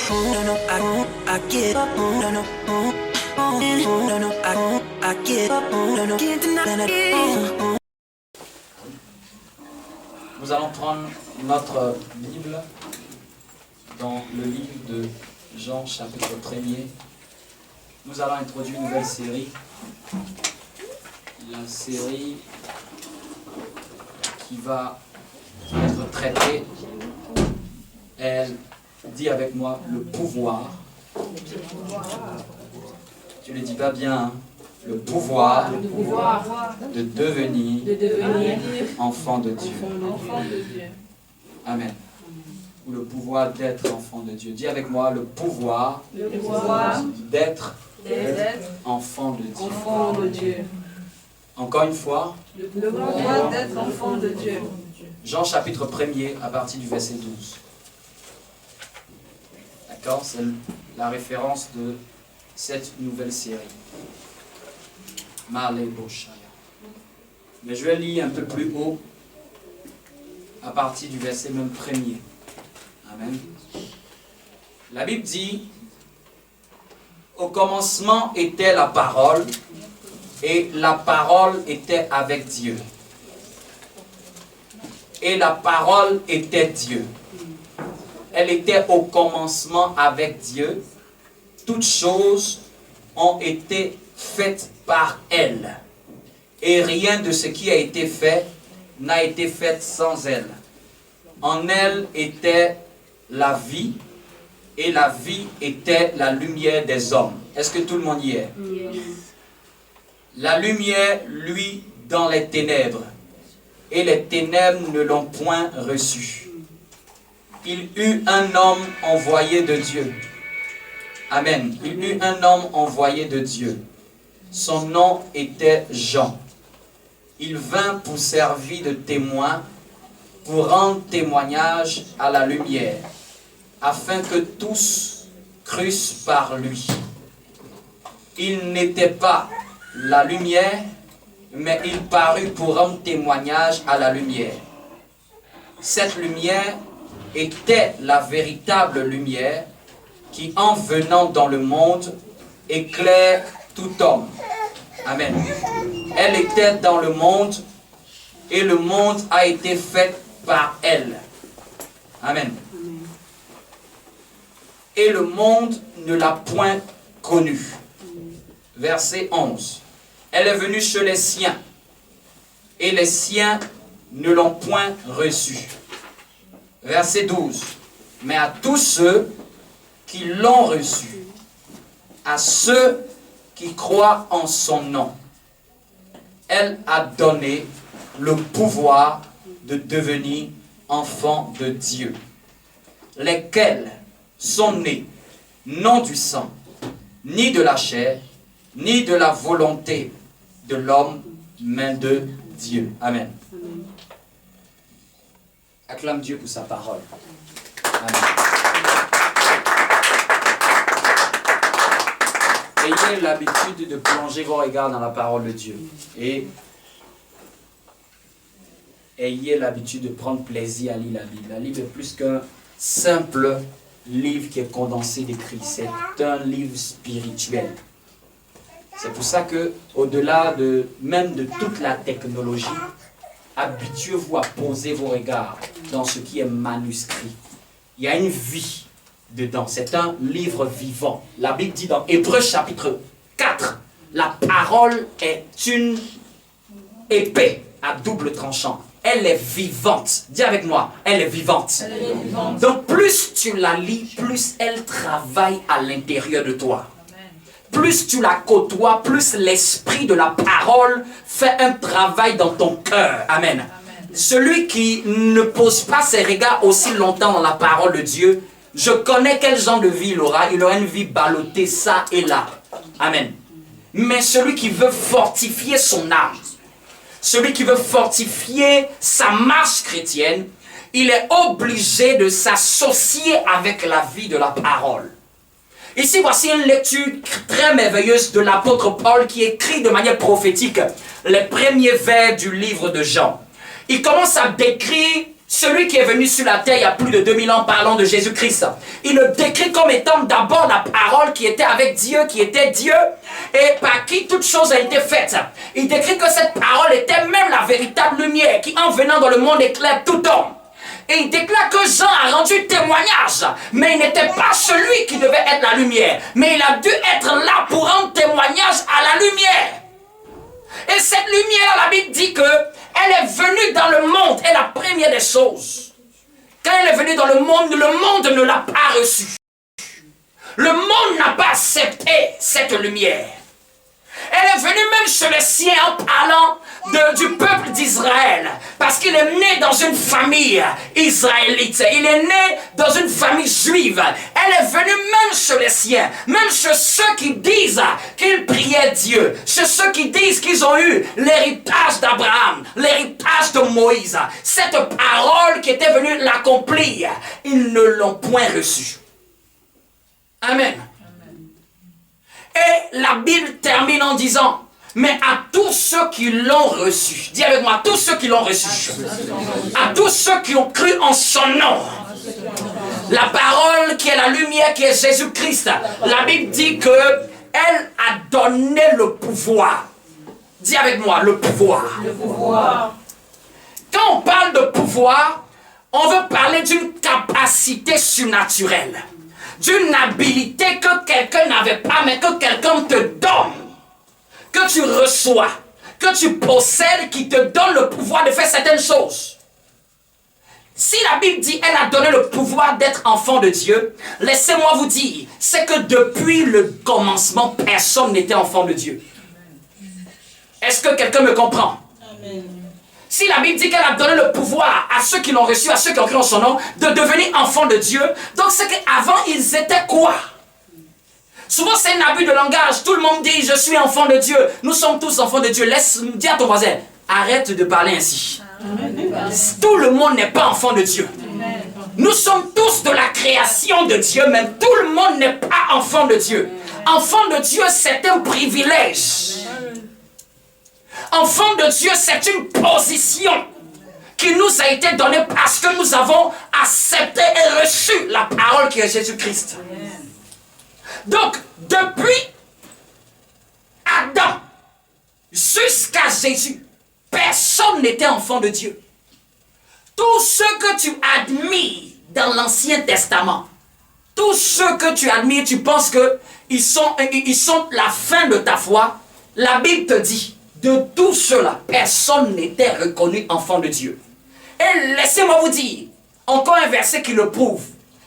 Nous allons prendre notre Bible dans le livre de Jean, chapitre 1er. Nous allons introduire une nouvelle série. La série qui va être traitée, elle dit avec moi le pouvoir. Tu ne le dis pas bien, hein? Le pouvoir de devenir enfant de Dieu. Amen. Ou le pouvoir d'être enfant de Dieu. Dis avec moi le pouvoir d'être enfant de Dieu. Encore une fois, le pouvoir d'être enfant de Dieu. Jean chapitre 1er à partir du verset 12. D'accord? C'est la référence de cette nouvelle série. Mais je vais lire un peu plus haut, à partir du verset même 1er. Amen. La Bible dit, au commencement était la parole, et la parole était avec Dieu. Et la parole était Dieu. Elle était au commencement avec Dieu. Toutes choses ont été faites par elle. Et rien de ce qui a été fait n'a été fait sans elle. En elle était la vie, et la vie était la lumière des hommes. Est-ce que tout le monde y est? Yes. La lumière, lui, dans les ténèbres, et les ténèbres ne l'ont point reçu. Il eut un homme envoyé de Dieu. Amen. Il eut un homme envoyé de Dieu. Son nom était Jean. Il vint pour servir de témoin, pour rendre témoignage à la lumière, afin que tous crussent par lui. Il n'était pas la lumière, mais il parut pour rendre témoignage à la lumière. Cette lumière était la véritable lumière qui, en venant dans le monde, éclaire tout homme. Amen. Elle était dans le monde, et le monde a été fait par elle. Amen. Et le monde ne l'a point connue. Verset 11. Elle est venue chez les siens, et les siens ne l'ont point reçue. Verset 12. Mais à tous ceux qui l'ont reçue, à ceux qui croient en son nom, elle a donné le pouvoir de devenir enfants de Dieu, lesquels sont nés non du sang, ni de la chair, ni de la volonté de l'homme, mais de Dieu. Amen. Acclame Dieu pour sa parole. Amen. Ayez l'habitude de plonger vos regards dans la parole de Dieu. Et ayez l'habitude de prendre plaisir à lire la Bible. La Bible est plus qu'un simple livre qui est condensé d'écrits. C'est un livre spirituel. C'est pour ça que, au-delà même de toute la technologie, habituez-vous à poser vos regards dans ce qui est manuscrit. Il y a une vie dedans. C'est un livre vivant. La Bible dit dans Hébreux chapitre 4, la parole est une épée à double tranchant. Elle est vivante. Dis avec moi, elle est vivante. Elle est vivante. Donc plus tu la lis, plus elle travaille à l'intérieur de toi. Plus tu la côtoies, plus l'esprit de la parole fait un travail dans ton cœur. Amen. Amen. Celui qui ne pose pas ses regards aussi longtemps dans la parole de Dieu, je connais quel genre de vie il aura. Il aura une vie ballottée ça et là. Amen. Mais celui qui veut fortifier son âme, celui qui veut fortifier sa marche chrétienne, il est obligé de s'associer avec la vie de la parole. Ici, voici une lecture très merveilleuse de l'apôtre Paul qui écrit de manière prophétique les premiers vers du livre de Jean. Il commence à décrire celui qui est venu sur la terre il y a plus de 2000 ans parlant de Jésus-Christ, il le décrit comme étant d'abord la parole qui était avec Dieu, qui était Dieu, et par qui toute chose a été faite. Il décrit que cette parole était même la véritable lumière qui, en venant dans le monde, éclaire tout homme. Et il déclare que Jean a rendu témoignage, mais il n'était pas celui qui devait être la lumière, mais il a dû être là pour rendre témoignage à la lumière. Et cette lumière, la Bible dit que elle est venue dans le monde, est la première des choses. Quand elle est venue dans le monde ne l'a pas reçue. Le monde n'a pas accepté cette lumière. Elle est venue même chez les siens en parlant du peuple d'Israël. Parce qu'il est né dans une famille israélite. Il est né dans une famille juive. Elle est venue même chez les siens. Même chez ceux qui disent qu'ils priaient Dieu. Chez ceux qui disent qu'ils ont eu l'héritage d'Abraham. L'héritage de Moïse. Cette parole qui était venue l'accomplir. Ils ne l'ont point reçue. Amen. Et la Bible termine en disant, mais à tous ceux qui l'ont reçu, dis avec moi, à tous ceux qui l'ont reçu, à tous ceux qui ont cru en son nom, la parole qui est la lumière, qui est Jésus-Christ, la Bible dit que elle a donné le pouvoir. Dis avec moi, le pouvoir. Le pouvoir. Quand on parle de pouvoir, on veut parler d'une capacité surnaturelle. D'une habilité que quelqu'un n'avait pas, mais que quelqu'un te donne, que tu reçois, que tu possèdes, qui te donne le pouvoir de faire certaines choses. Si la Bible dit elle a donné le pouvoir d'être enfant de Dieu, laissez-moi vous dire, c'est que depuis le commencement, personne n'était enfant de Dieu. Est-ce que quelqu'un me comprend? Amen. Si la Bible dit qu'elle a donné le pouvoir à ceux qui l'ont reçu, à ceux qui ont cru en son nom, de devenir enfants de Dieu, donc c'est qu'avant, ils étaient quoi? Souvent, c'est un abus de langage. Tout le monde dit, je suis enfant de Dieu. Nous sommes tous enfants de Dieu. Laisse dire à ton voisin, arrête de parler ainsi. Amen. Tout le monde n'est pas enfant de Dieu. Amen. Nous sommes tous de la création de Dieu, mais tout le monde n'est pas enfant de Dieu. Enfant de Dieu, c'est un privilège. Enfant de Dieu, c'est une position qui nous a été donnée parce que nous avons accepté et reçu la parole qui est Jésus-Christ. Donc, depuis Adam jusqu'à Jésus, personne n'était enfant de Dieu. Tous ceux que tu admires dans l'Ancien Testament, tous ceux que tu admires, tu penses qu'ils sont la fin de ta foi, la Bible te dit, de tout cela, personne n'était reconnu enfant de Dieu. Et laissez-moi vous dire, encore un verset qui le prouve.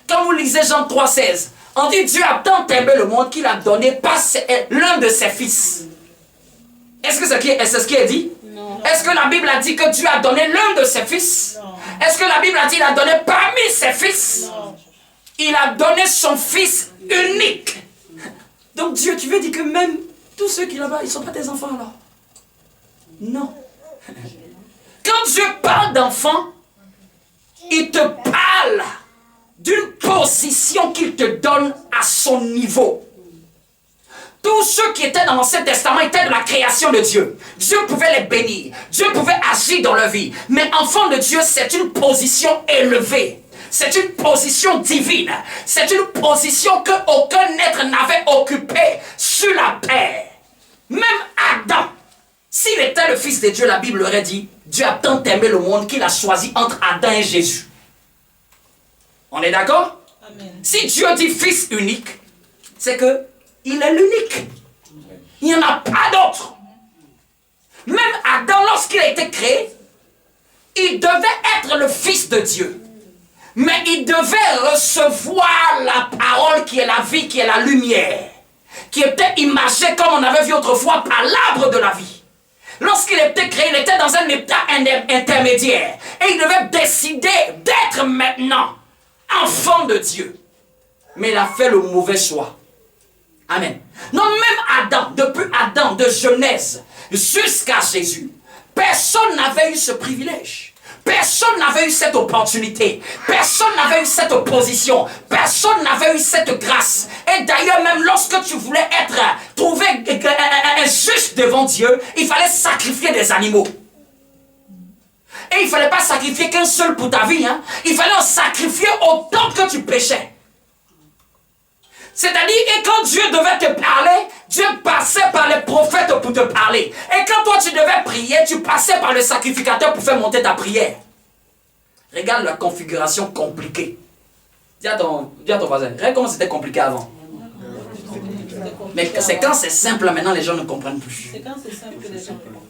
Quand vous lisez Jean 3,16, on dit Dieu a tant aimé le monde qu'il a donné pas l'un de ses fils. Est-ce que c'est ce qui est dit? Non. Est-ce que la Bible a dit que Dieu a donné l'un de ses fils? Non. Est-ce que la Bible a dit qu'il a donné parmi ses fils? Non. Il a donné son fils unique. Donc Dieu, tu veux dire que même tous ceux qui sont là-bas, ils ne sont pas tes enfants alors? Non. Quand Dieu parle d'enfant, il te parle d'une position qu'il te donne à son niveau. Tous ceux qui étaient dans l'Ancien Testament étaient de la création de Dieu. Dieu pouvait les bénir. Dieu pouvait agir dans leur vie. Mais enfant de Dieu, c'est une position élevée. C'est une position divine. C'est une position qu'aucun être n'avait occupée sur la terre. Même Adam, s'il était le fils de Dieu, la Bible aurait dit, Dieu a tant aimé le monde qu'il a choisi entre Adam et Jésus. On est d'accord? Si Dieu dit fils unique, c'est que il est l'unique. Il n'y en a pas d'autre. Même Adam, lorsqu'il a été créé, il devait être le fils de Dieu. Mais il devait recevoir la parole qui est la vie, qui est la lumière, qui était imagée comme on avait vu autrefois par l'arbre de la vie. Lorsqu'il était créé, il était dans un état intermédiaire. Et il devait décider d'être maintenant enfant de Dieu. Mais il a fait le mauvais choix. Amen. Non, même Adam, depuis Adam, de Genèse jusqu'à Jésus, personne n'avait eu ce privilège. Personne n'avait eu cette opportunité. Personne n'avait eu cette opposition. Personne n'avait eu cette grâce. Et d'ailleurs, même lorsque tu voulais trouver un juste devant Dieu, il fallait sacrifier des animaux. Et il ne fallait pas sacrifier qu'un seul pour ta vie. Hein. Il fallait en sacrifier autant que tu péchais. C'est-à-dire que quand Dieu devait te parler, Dieu passait par les prophètes pour te parler. Et quand toi tu devais prier, tu passais par le sacrificateur pour faire monter ta prière. Regarde la configuration compliquée. Dis à ton voisin, regarde comment c'était compliqué avant. Mais c'est quand c'est simple, maintenant les gens ne comprennent plus. C'est quand c'est simple que les gens comprennent.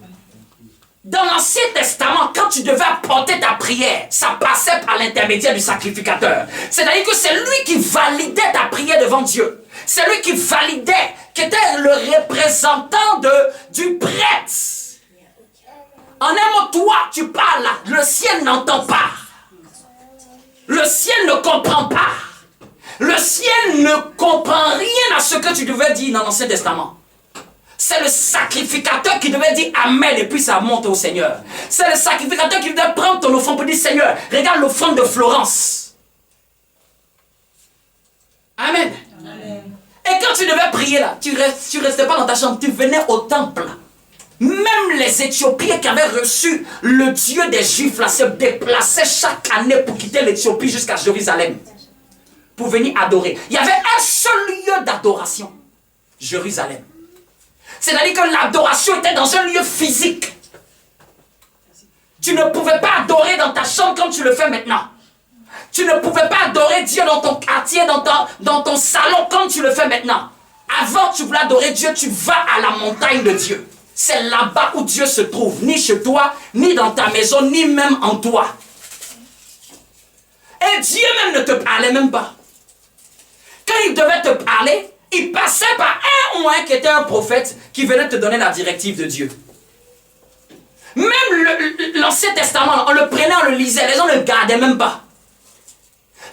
Dans l'Ancien Testament, quand tu devais apporter ta prière, ça passait par l'intermédiaire du sacrificateur. C'est-à-dire que c'est lui qui validait ta prière devant Dieu. C'est lui qui validait, qui était le représentant du prêtre. En un mot, toi, tu parles là, le ciel n'entend pas. Le ciel ne comprend pas. Le ciel ne comprend rien à ce que tu devais dire dans l'Ancien Testament. C'est le sacrificateur qui devait dire Amen et puis ça monte au Seigneur. C'est le sacrificateur qui devait prendre ton offrande pour dire Seigneur, regarde l'offrande de Florence. Amen. Amen. Et quand tu devais prier là, tu restais pas dans ta chambre, tu venais au temple. Même les Éthiopiens qui avaient reçu le Dieu des Juifs là, se déplaçaient chaque année pour quitter l'Éthiopie jusqu'à Jérusalem. Pour venir adorer. Il y avait un seul lieu d'adoration. Jérusalem. C'est-à-dire que l'adoration était dans un lieu physique. Tu ne pouvais pas adorer dans ta chambre comme tu le fais maintenant. Tu ne pouvais pas adorer Dieu dans ton quartier, dans ton salon comme tu le fais maintenant. Avant, tu voulais adorer Dieu, tu vas à la montagne de Dieu. C'est là-bas où Dieu se trouve, ni chez toi, ni dans ta maison, ni même en toi. Et Dieu même ne te parlait même pas. Quand il devait te parler, il passait par un ou un qui était un prophète qui venait te donner la directive de Dieu. Même l'Ancien Testament, on le prenait, on le lisait, les gens ne le gardaient même pas.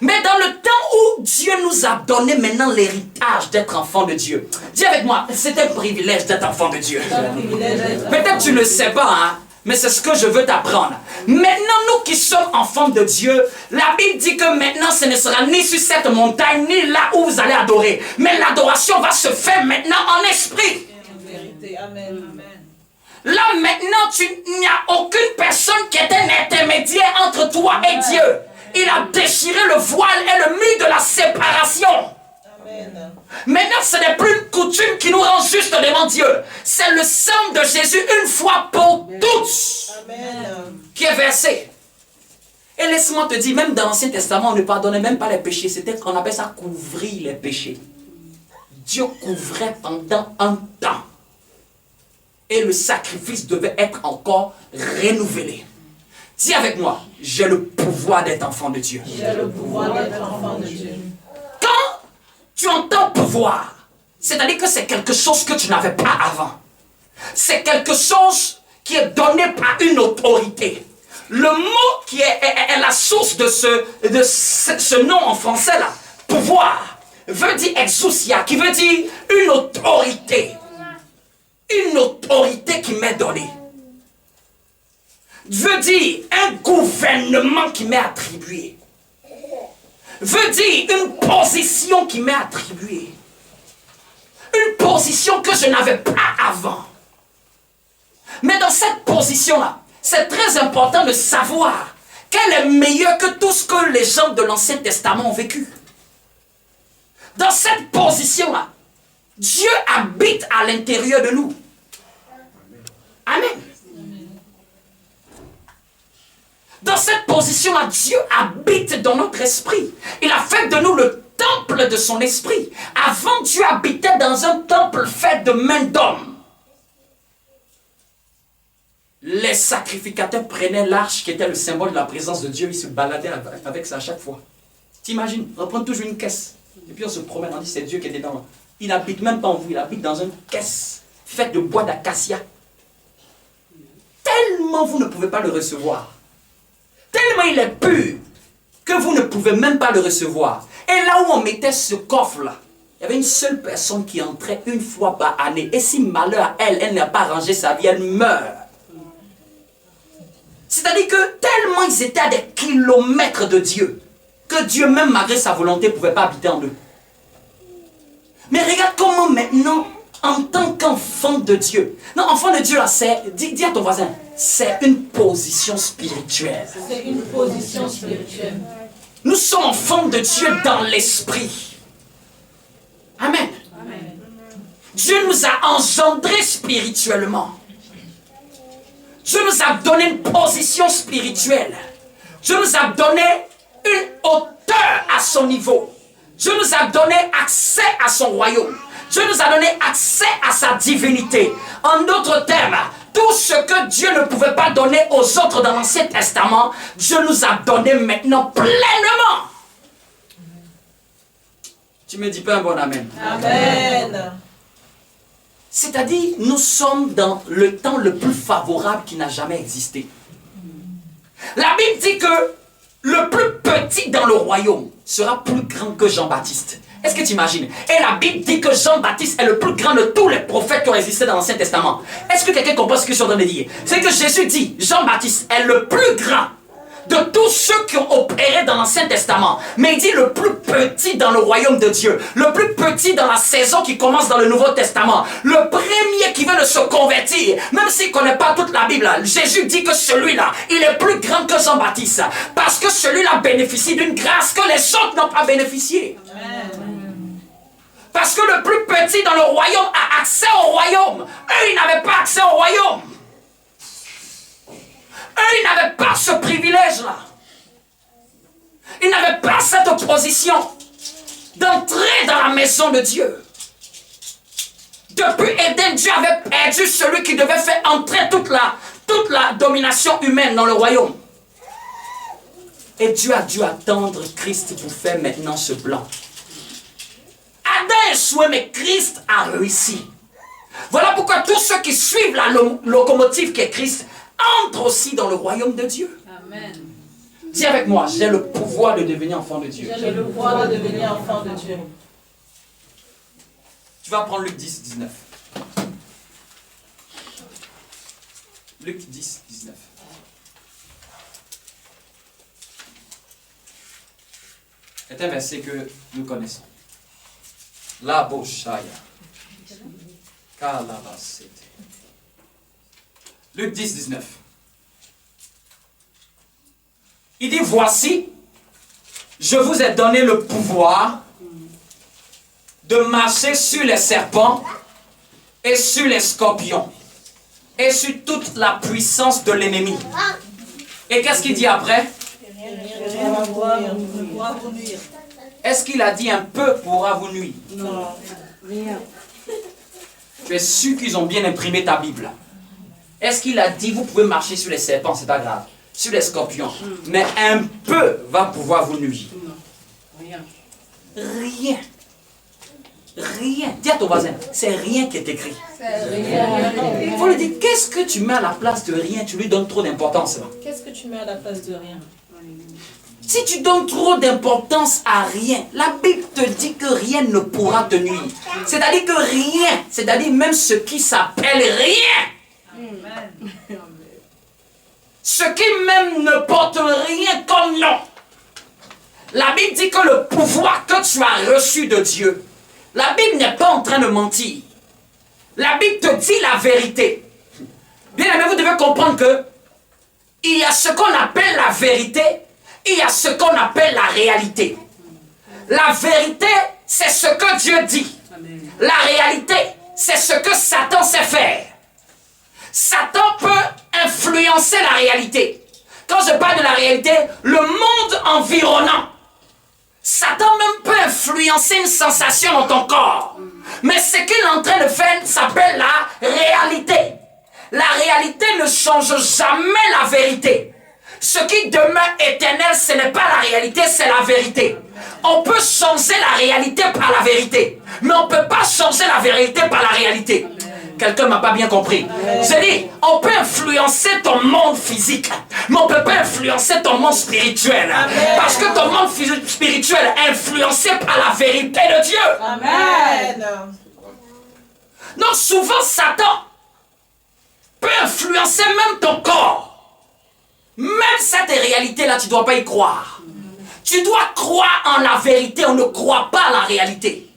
Mais dans le temps où Dieu nous a donné maintenant l'héritage d'être enfant de Dieu. Dis avec moi, c'est un privilège d'être enfant de Dieu. Peut-être tu ne le sais pas, hein, mais c'est ce que je veux t'apprendre. Maintenant, nous qui sommes enfants de Dieu, la Bible dit que maintenant, ce ne sera ni sur cette montagne, ni là où vous allez adorer. Mais l'adoration va se faire maintenant en esprit. En vérité, amen. Là, maintenant, il n'y a aucune personne qui est un intermédiaire entre toi et Dieu. Il a déchiré le voile et le mur de la séparation. Amen. Maintenant, ce n'est plus une coutume qui nous rend juste devant Dieu. C'est le sang de Jésus une fois pour toutes. Amen. Qui est versé. Et laisse-moi te dire, même dans l'Ancien Testament, on ne pardonnait même pas les péchés. C'était qu'on appelle ça couvrir les péchés. Dieu couvrait pendant un temps. Et le sacrifice devait être encore renouvelé. Dis avec moi, j'ai le pouvoir d'être enfant de Dieu. J'ai le pouvoir d'être enfant de Dieu. Quand tu entends pouvoir, c'est-à-dire que c'est quelque chose que tu n'avais pas avant. C'est quelque chose qui est donné par une autorité. Le mot qui est la source de ce nom en français là, pouvoir, veut dire exousia, qui veut dire une autorité. Une autorité qui m'est donnée. Veut dire un gouvernement qui m'est attribué. Veut dire une position qui m'est attribuée. Une position que je n'avais pas avant. Mais dans cette position-là, c'est très important de savoir qu'elle est meilleure que tout ce que les gens de l'Ancien Testament ont vécu. Dans cette position-là, Dieu habite à l'intérieur de nous. Amen. Dans cette position-là, Dieu habite dans notre esprit. Il a fait de nous le temple de son esprit. Avant, Dieu habitait dans un temple fait de mains d'hommes. Les sacrificateurs prenaient l'arche qui était le symbole de la présence de Dieu. Ils se baladaient avec ça à chaque fois. T'imagines, on prend toujours une caisse. Et puis on se promène, on dit c'est Dieu qui est dedans. Il n'habite même pas en vous, il habite dans une caisse faite de bois d'acacia. Tellement vous ne pouvez pas le recevoir. Tellement il est pur que vous ne pouvez même pas le recevoir. Et là où on mettait ce coffre-là, il y avait une seule personne qui entrait une fois par année. Et si malheur à elle, elle n'a pas rangé sa vie, elle meurt. C'est-à-dire que tellement ils étaient à des kilomètres de Dieu, que Dieu, même malgré sa volonté, ne pouvait pas habiter en eux. Mais regarde comment maintenant, en tant qu'enfant de Dieu, non, enfant de Dieu là, c'est, dis à ton voisin, c'est une position spirituelle. C'est une position spirituelle. Nous sommes enfants de Dieu dans l'esprit. Amen. Amen. Dieu nous a engendrés spirituellement. Dieu nous a donné une position spirituelle. Dieu nous a donné une hauteur à son niveau. Dieu nous a donné accès à son royaume. Dieu nous a donné accès à sa divinité. En d'autres termes, tout ce que Dieu ne pouvait pas donner aux autres dans l'Ancien Testament, Dieu nous a donné maintenant pleinement. Tu me dis pas un bon amen. Amen. C'est-à-dire, nous sommes dans le temps le plus favorable qui n'a jamais existé. La Bible dit que le plus petit dans le royaume sera plus grand que Jean-Baptiste. Est-ce que tu imagines? Et la Bible dit que Jean-Baptiste est le plus grand de tous les prophètes qui ont existé dans l'Ancien Testament. Est-ce que quelqu'un comprend ce que je suis en train de dire? C'est que Jésus dit, Jean-Baptiste est le plus grand de tous ceux qui ont opéré dans l'Ancien Testament. Mais il dit le plus petit dans le royaume de Dieu. Le plus petit dans la saison qui commence dans le Nouveau Testament. Le premier qui vient de se convertir. Même s'il ne connaît pas toute la Bible, Jésus dit que celui-là, il est plus grand que Jean-Baptiste. Parce que celui-là bénéficie d'une grâce que les autres n'ont pas bénéficié. Amen. Parce que le plus petit dans le royaume a accès au royaume. Eux, ils n'avaient pas accès au royaume. Eux, ils n'avaient pas ce privilège-là. Ils n'avaient pas cette position d'entrer dans la maison de Dieu. Depuis Éden, Dieu avait perdu celui qui devait faire entrer toute la domination humaine dans le royaume. Et Dieu a dû attendre Christ pour faire maintenant ce plan. Adam a échoué, mais Christ a réussi. Voilà pourquoi tous ceux qui suivent la locomotive qui est Christ entrent aussi dans le royaume de Dieu. Amen. Dis avec moi, j'ai le pouvoir de devenir enfant de Dieu. J'ai le pouvoir de devenir enfant de Dieu. Tu vas prendre Luc 10, 19. Luc 10, 19. C'est un verset que nous connaissons. La Boshaya. Kalabasete. Luc 10, 19. Il dit, voici, je vous ai donné le pouvoir de marcher sur les serpents et sur les scorpions et sur toute la puissance de l'ennemi. Et qu'est-ce qu'il dit après? Est-ce qu'il a dit un peu pourra vous nuire? Non. Rien. Tu es sûr qu'ils ont bien imprimé ta Bible? Est-ce qu'il a dit vous pouvez marcher sur les serpents, c'est pas grave, sur les scorpions, mais un peu va pouvoir vous nuire? Non. Rien. Rien. Rien. Dis à ton voisin, c'est rien qui est écrit. Il faut lui dire, qu'est-ce que tu mets à la place de rien? Tu lui donnes trop d'importance. Qu'est-ce que tu mets à la place de rien? Si tu donnes trop d'importance à rien, la Bible te dit que rien ne pourra te nuire. C'est-à-dire que rien, c'est-à-dire même ce qui s'appelle rien, ce qui même ne porte rien comme nom. La Bible dit que le pouvoir que tu as reçu de Dieu, la Bible n'est pas en train de mentir. La Bible te dit la vérité. Bien aimé, vous devez comprendre que il y a ce qu'on appelle la vérité, il y a ce qu'on appelle la réalité. La vérité, c'est ce que Dieu dit. La réalité, c'est ce que Satan sait faire. Satan peut influencer la réalité. Quand je parle de la réalité, le monde environnant. Satan même peut influencer une sensation dans ton corps. Mais ce qu'il est en train de faire s'appelle la réalité. La réalité ne change jamais la vérité. Ce qui demeure éternel, ce n'est pas la réalité, c'est la vérité. On peut changer la réalité par la vérité, mais on ne peut pas changer la vérité par la réalité. Quelqu'un ne m'a pas bien compris. J'ai dit, on peut influencer ton monde physique, mais on ne peut pas influencer ton monde spirituel. Parce que ton monde spirituel est influencé par la vérité de Dieu. Amen. Donc souvent, Satan peut influencer même ton corps. Même cette réalité-là, tu ne dois pas y croire. Tu dois croire en la vérité, on ne croit pas à la réalité.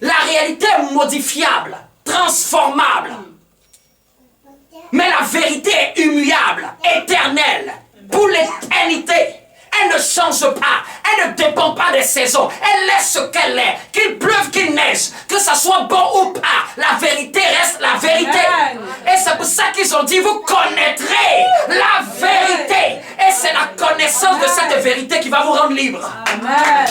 La réalité est modifiable, transformable. Mais la vérité est immuable, éternelle, pour l'éternité. Elle ne change pas, elle ne dépend pas des saisons, elle laisse ce qu'elle est, qu'il pleuve, qu'il neige, que ça soit bon ou pas, la vérité reste la vérité. Et c'est pour ça qu'ils ont dit, vous connaîtrez la vérité. Et c'est la connaissance de cette vérité qui va vous rendre libre. Amen.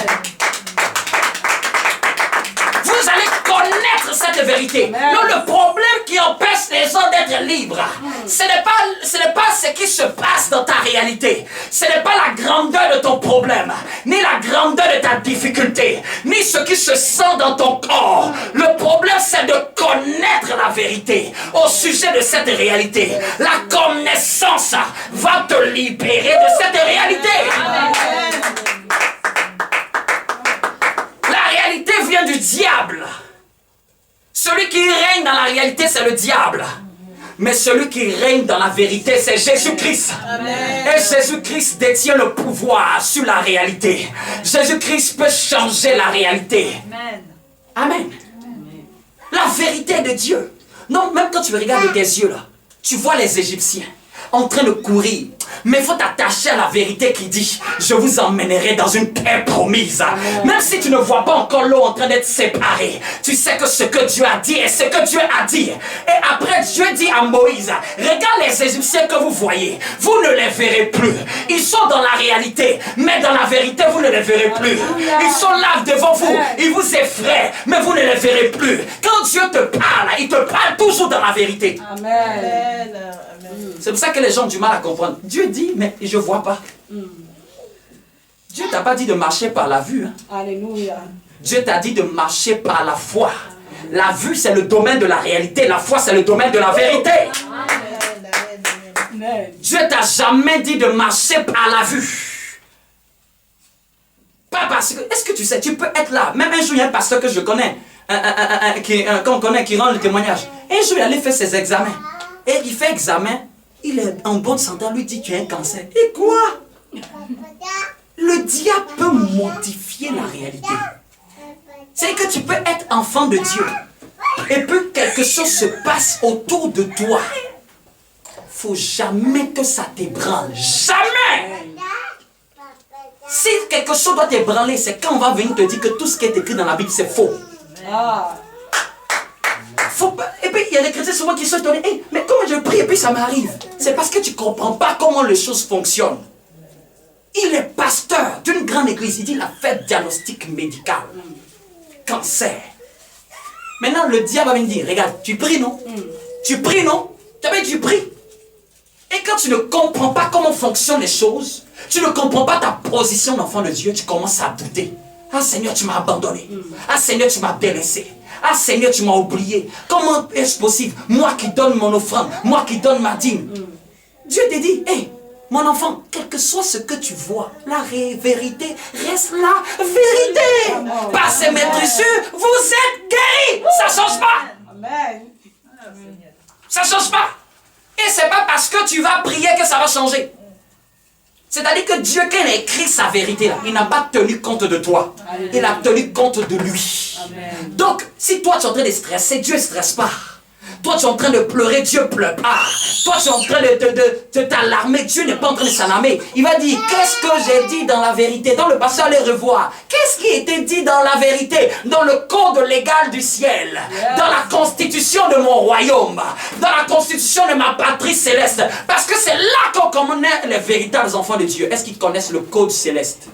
Vous allez connaître cette vérité. Non, le problème qui empêche les gens d'être libres, ce n'est pas ce qui se passe dans ta réalité. Ce n'est pas la grandeur de ton problème, ni la grandeur de ta difficulté, ni ce qui se sent dans ton corps. Le problème, c'est de connaître la vérité au sujet de cette réalité. La connaissance va te libérer de cette réalité. La réalité vient du diable. Celui qui règne dans la réalité, c'est le diable. Mais celui qui règne dans la vérité, c'est Jésus-Christ. Et Jésus-Christ détient le pouvoir sur la réalité. Jésus-Christ peut changer la réalité. Amen. La vérité de Dieu. Non, même quand tu regardes tes yeux là, tu vois les Égyptiens en train de courir. Mais il faut t'attacher à la vérité qui dit, je vous emmènerai dans une terre promise. Amen. Même si tu ne vois pas encore l'eau en train d'être séparée, tu sais que ce que Dieu a dit est ce que Dieu a dit. Et après, Dieu dit à Moïse, regarde les Égyptiens que vous voyez, vous ne les verrez plus. Ils sont dans la réalité, mais dans la vérité, vous ne les verrez plus. Ils sont là devant vous, ils vous effraient, mais vous ne les verrez plus. Quand Dieu te parle, il te parle toujours dans la vérité. Amen. C'est pour ça que les gens ont du mal à comprendre. Dieu dit, mais je ne vois pas. Dieu t'a pas dit de marcher par la vue. Hein. Alléluia. Dieu t'a dit de marcher par la foi. La vue, c'est le domaine de la réalité. La foi, c'est le domaine de la vérité. Amen. Dieu t'a jamais dit de marcher par la vue. Pas parce que... Est-ce que tu sais, tu peux être là. Même un jour, il y a un pasteur que je connais, qu'on connaît, qui rend le témoignage. Un jour, il allait faire ses examens. Et il fait examen. Il est en bonne santé, on lui dit tu as un cancer. Et quoi? Le diable peut modifier la réalité. C'est que tu peux être enfant de Dieu. Et puis quelque chose se passe autour de toi. Faut jamais que ça t'ébranle. Jamais! Si quelque chose doit t'ébranler, c'est quand on va venir te dire que tout ce qui est écrit dans la Bible, c'est faux. Faut pas... Et puis il y a des chrétiens souvent qui se disent hey, mais comment je prie et puis ça m'arrive? C'est parce que tu ne comprends pas comment les choses fonctionnent. Il est pasteur d'une grande église. Il dit il a fait diagnostic médical. Cancer. Maintenant le diable va venir dire regarde, tu pries non? Tu pries non? Tu pries. Et quand tu ne comprends pas comment fonctionnent les choses, tu ne comprends pas ta position d'enfant de Dieu, tu commences à douter. Ah Seigneur, tu m'as abandonné. Ah Seigneur, tu m'as délaissé. Ah Seigneur, tu m'as oublié. Comment est-ce possible? Moi qui donne mon offrande, moi qui donne ma dîme. Dieu te dit, hé, mon enfant, quel que soit ce que tu vois, la vérité reste la vérité. Par ces maîtrisures, vous êtes guéris. Ça ne change pas. Amen. Ça ne change pas. Et ce n'est pas parce que tu vas prier que ça va changer. C'est-à-dire que Dieu, quand il a écrit sa vérité, là, il n'a pas tenu compte de toi. Il a tenu compte de lui. Amen. Donc, si toi tu es en train de stresser, Dieu ne stresse pas. Toi tu es en train de pleurer, Dieu ne pleure pas. Toi tu es en train de t'alarmer, Dieu n'est pas en train de s'alarmer. Il va dire, qu'est-ce que j'ai dit dans la vérité? Dans le passé, allez revoir. Qu'est-ce qui était dit dans la vérité? Dans le code légal du ciel. Dans la constitution de mon royaume. Dans la constitution de ma patrie céleste. Parce que c'est là qu'on connaît les véritables enfants de Dieu. Est-ce qu'ils connaissent le code céleste?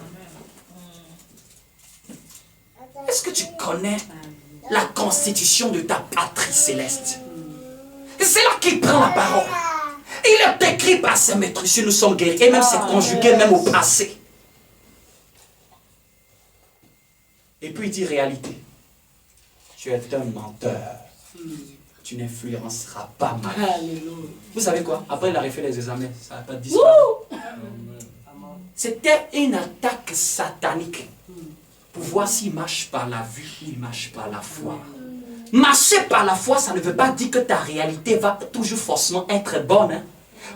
Est-ce que tu connais la constitution de ta patrie céleste? C'est là qu'il prend la parole. Il est écrit par ses maîtres, nous sommes guéris. Et même c'est conjugué même au passé. Et puis il dit réalité. Tu es un menteur. Tu n'influenceras pas ma vie. Vous savez quoi? Après il a refait les examens. Ça n'a pas disparu. C'était une attaque satanique. Pour voir s'il marche par la vue ou il marche par la foi. Marcher par la foi, ça ne veut pas dire que ta réalité va toujours forcément être bonne. Hein?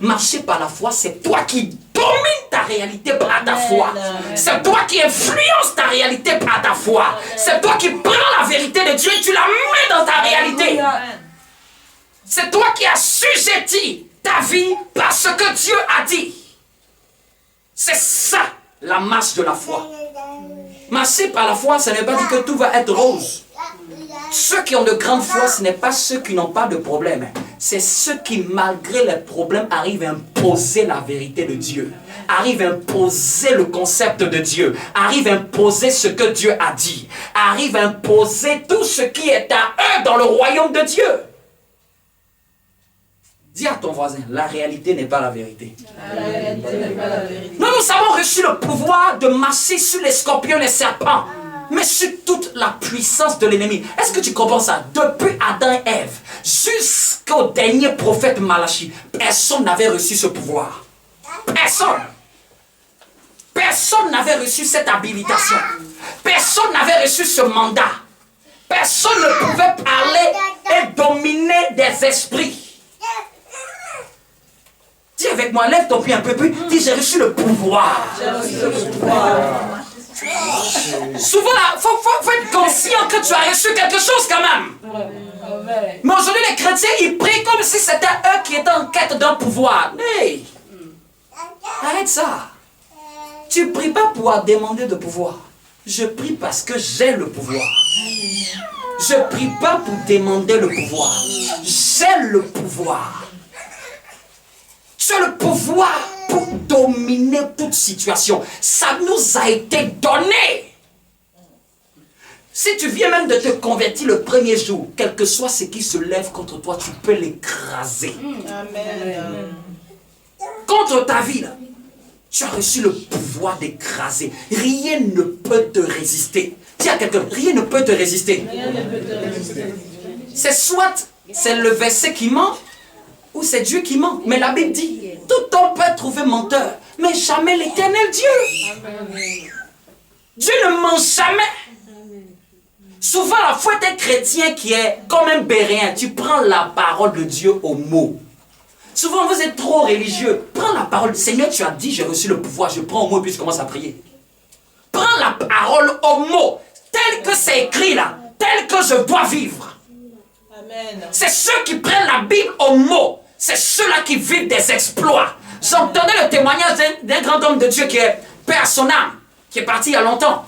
Marcher par la foi, c'est toi qui domines ta réalité par ta foi. C'est toi qui influences ta réalité par ta foi. C'est toi qui prends la vérité de Dieu et tu la mets dans ta réalité. C'est toi qui assujettis ta vie par ce que Dieu a dit. C'est ça la marche de la foi. Marcher par la foi, ça ne veut pas dire que tout va être rose. Ceux qui ont de grandes foi, ce n'est pas ceux qui n'ont pas de problème. C'est ceux qui, malgré les problèmes, arrivent à imposer la vérité de Dieu. Arrivent à imposer le concept de Dieu. Arrivent à imposer ce que Dieu a dit. Arrivent à imposer tout ce qui est à eux dans le royaume de Dieu. Dis à ton voisin, la réalité n'est pas la vérité. La réalité n'est pas la vérité. Nous avons reçu le pouvoir de marcher sur les scorpions et les serpents, mais sur toute la puissance de l'ennemi. Est-ce que tu comprends ça? Depuis Adam et Ève, jusqu'au dernier prophète Malachi, personne n'avait reçu ce pouvoir. Personne. Personne n'avait reçu cette habilitation. Personne n'avait reçu ce mandat. Personne ne pouvait parler et dominer des esprits. Dis avec moi, lève ton pied un peu plus. Dis, j'ai reçu le pouvoir. J'ai reçu le pouvoir. Souvent, il faut être conscient que tu as reçu quelque chose quand même. Amen. Mais aujourd'hui, les chrétiens, ils prient comme si c'était eux qui étaient en quête d'un pouvoir. Hey! Arrête ça. Tu ne pries pas pour demander de pouvoir. Je prie parce que j'ai le pouvoir. Je ne prie pas pour demander le pouvoir. J'ai le pouvoir. Tu as le pouvoir pour dominer toute situation. Ça nous a été donné. Si tu viens même de te convertir le premier jour, quel que soit ce qui se lève contre toi, tu peux l'écraser. Amen. Contre ta vie, là, tu as reçu le pouvoir d'écraser. Rien ne peut te résister. Dis à quelqu'un, rien ne peut te résister. Rien ne peut te résister. C'est le verset qui ment, ou c'est Dieu qui ment. Mais la Bible dit, tout homme peut trouver menteur, mais jamais l'Éternel Dieu. Amen. Dieu ne ment jamais. Souvent, la foi est un chrétien qui est comme un béréen. Tu prends la parole de Dieu au mot. Souvent, vous êtes trop religieux. Prends la parole. Seigneur, tu as dit, j'ai reçu le pouvoir. Je prends au mot et puis je commence à prier. Prends la parole au mot. Tel que c'est écrit là. Tel que je dois vivre. Amen. C'est ceux qui prennent la Bible au mot. C'est ceux-là qui vivent des exploits. J'entendais le témoignage d'un grand homme de Dieu qui est Père Sonam, qui est parti il y a longtemps.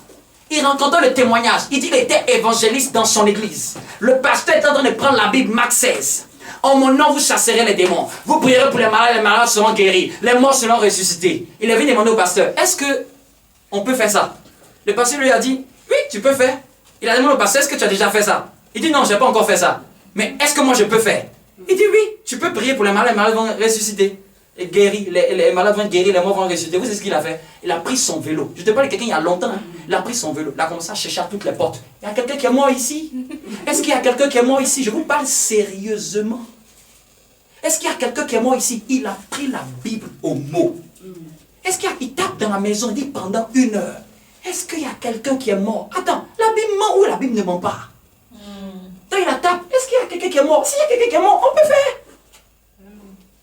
Il rencontrait le témoignage. Il dit qu'il était évangéliste dans son église. Le pasteur est en train de prendre la Bible, Marc 16. En mon nom, vous chasserez les démons. Vous prierez pour les malades seront guéris. Les morts seront ressuscités. Il est venu demander au pasteur, est-ce que on peut faire ça? Le pasteur lui a dit, oui, tu peux faire. Il a demandé au pasteur, est-ce que tu as déjà fait ça? Il dit, non, je n'ai pas encore fait ça. Mais est-ce que moi je peux faire? Il dit, oui, tu peux prier pour les malades vont ressusciter. Et guérir, les malades vont guérir, les morts vont ressusciter. Vous savez ce qu'il a fait? Il a pris son vélo. Je te parle de quelqu'un il y a longtemps. Hein? Il a pris son vélo. Il a commencé à chercher à toutes les portes. Il y a quelqu'un qui est mort ici? Est-ce qu'il y a quelqu'un qui est mort ici? Je vous parle sérieusement. Est-ce qu'il y a quelqu'un qui est mort ici? Il a pris la Bible au mot. Est-ce qu'il tape dans la maison, il dit pendant 1 heure. Est-ce qu'il y a quelqu'un qui est mort? Attends, la Bible ment ou la Bible ne ment pas? Donc il a tapé. Est-ce qu'il y a quelqu'un qui est mort? S'il y a quelqu'un qui est mort, on peut faire.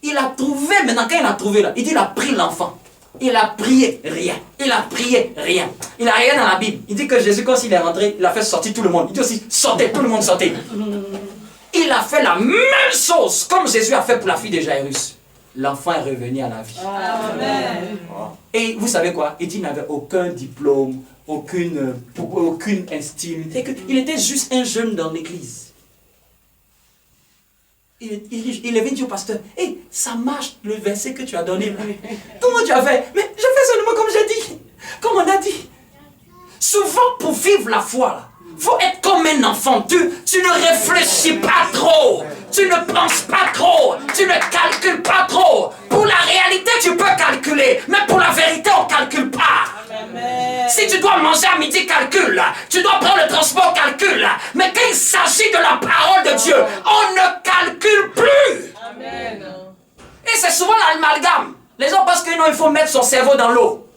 Il a trouvé, maintenant quand il a trouvé là, il dit il a pris l'enfant. Il a prié, rien. Il a prié, rien. Il a rien dans la Bible. Il dit que Jésus, quand il est rentré, il a fait sortir tout le monde. Il dit aussi, sortez, tout le monde sortez. Il a fait la même chose comme Jésus a fait pour la fille de Jairus. L'enfant est revenu à la vie. Amen. Et vous savez quoi? Il dit qu'il n'avait aucun diplôme, aucune estime. Il était juste un jeune dans l'église. Il est venu dire au pasteur, hey, ça marche le verset que tu as donné. Comment tu as fait? Mais je fais seulement comme j'ai dit. Comme on a dit. Souvent pour vivre la foi, il faut être comme un enfant. Tu ne réfléchis pas trop. Tu ne penses pas trop. Tu ne calcules pas trop. Pour la réalité, tu peux calculer. Mais pour la vérité, on ne calcule pas. Amen. Si tu dois manger à midi, calcule. Tu dois prendre le transport, calcule. Mais quand il s'agit de la parole de Dieu, on ne calcule plus. Amen. Et c'est souvent l'amalgame. Les gens pensent que non, il faut mettre son cerveau dans l'eau.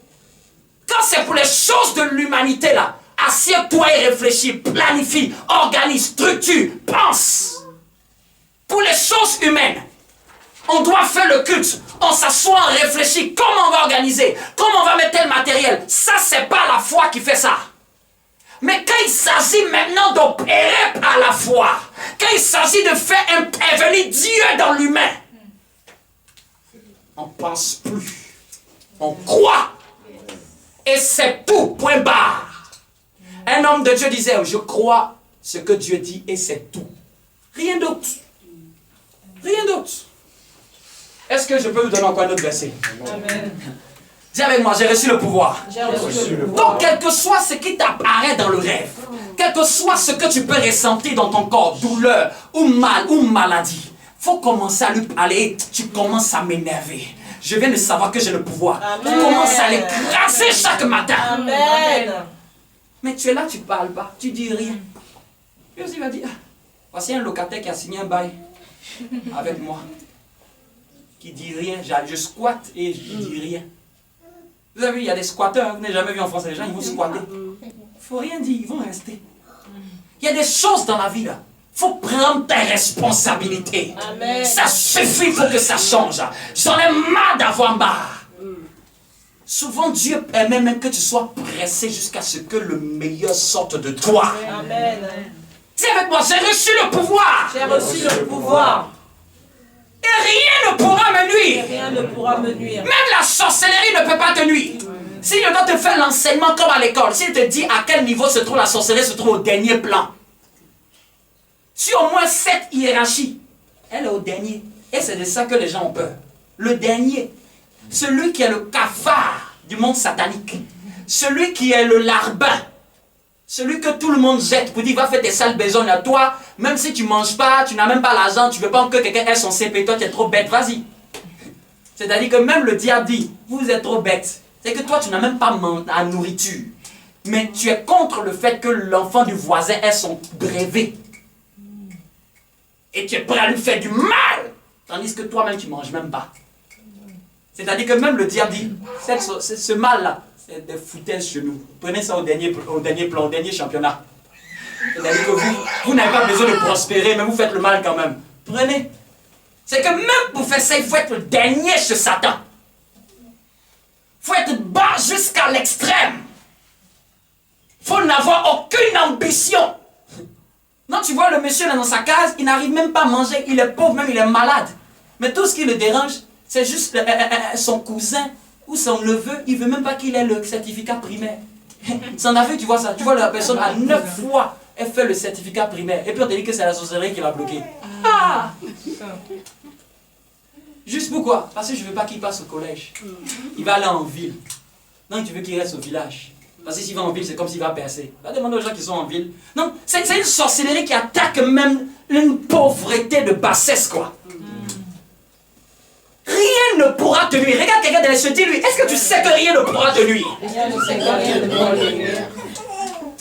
Quand c'est pour les choses de l'humanité là, assieds-toi et réfléchis, planifie, organise, structure, pense. Pour les choses humaines, on doit faire le culte. On s'assoit, on réfléchit. Comment on va organiser? Comment on va mettre tel matériel? Ça, c'est pas la foi qui fait ça. Mais quand il s'agit maintenant d'opérer par la foi, quand il s'agit de faire intervenir Dieu dans l'humain, on ne pense plus, on croit. Et c'est tout, point barre. Un homme de Dieu disait, je crois ce que Dieu dit et c'est tout. Rien d'autre. Rien d'autre. Est-ce que je peux vous donner encore un autre verset? Amen. Dis avec moi, j'ai reçu le pouvoir. J'ai reçu le pouvoir. Donc, quel que soit ce qui t'apparaît dans le rêve, quel que soit ce que tu peux ressentir dans ton corps, douleur ou mal ou maladie, faut commencer à lui parler. Tu commences à m'énerver. Je viens de savoir que j'ai le pouvoir. Amen. Tu commences à l'écraser chaque matin. Amen. Mais tu es là, tu ne parles pas, tu dis rien. Puis aussi, il va dire, ah, voici un locataire qui a signé un bail avec moi, qui dit rien. Je squatte et je dis rien. Vous avez vu, il y a des squatteurs, vous n'avez jamais vu en France, les gens, ils vont squatter. Il ne faut rien dire, ils vont rester. Il y a des choses dans la vie, là. Il faut prendre tes responsabilités. Amen. Ça suffit, il faut que ça change. J'en ai marre d'avoir marre. Souvent, Dieu permet même que tu sois pressé jusqu'à ce que le meilleur sorte de toi. Amen. Dis avec moi, j'ai reçu le pouvoir. J'ai reçu le pouvoir. Et rien ne pourra me nuire. Rien ne pourra me nuire. Même la sorcellerie ne peut pas te nuire. S'il doit te faire l'enseignement comme à l'école, s'il te dit à quel niveau se trouve la sorcellerie, se trouve au dernier plan. Sur au moins 7 hiérarchies, elle est au dernier. Et c'est de ça que les gens ont peur. Le dernier. Celui qui est le cafard du monde satanique. Celui qui est le larbin. Celui que tout le monde jette pour dire va faire tes sales besognes à toi. Même si tu ne manges pas, tu n'as même pas l'argent, tu ne veux pas que quelqu'un ait son CP, toi tu es trop bête, vas-y. C'est-à-dire que même le diable dit, vous êtes trop bête. C'est que toi tu n'as même pas la nourriture. Mais tu es contre le fait que l'enfant du voisin ait son brevet. Et tu es prêt à lui faire du mal. Tandis que toi-même tu ne manges même pas. C'est-à-dire que même le diable dit, ce mal-là, c'est des foutaises chez nous. Prenez ça au dernier plan, au dernier championnat. C'est-à-dire que vous n'avez pas besoin de prospérer, mais vous faites le mal quand même. Prenez. C'est que même pour faire ça, il faut être le dernier chez Satan. Il faut être bas jusqu'à l'extrême. Il faut n'avoir aucune ambition. Non, tu vois le monsieur là dans sa case, il n'arrive même pas à manger, il est pauvre, même il est malade. Mais tout ce qui le dérange, c'est juste son cousin ou son neveu, il ne veut même pas qu'il ait le certificat primaire. C'en a vu, tu vois ça, tu vois la personne à 9 fois, elle fait le certificat primaire. Et puis on te dit que c'est la sorcellerie qui l'a bloqué. Ah! Juste pourquoi? Parce que je ne veux pas qu'il passe au collège. Il va aller en ville. Non, tu veux qu'il reste au village. Parce que s'il va en ville, c'est comme s'il va percer. Va demander aux gens qui sont en ville. Non, c'est une sorcellerie qui attaque même une pauvreté de bassesse, quoi. Rien ne pourra te nuire. Regarde quelqu'un derrière, se dit lui, est-ce que tu sais que rien ne pourra te nuire? Rien ne sait que rien ne pourra me nuire.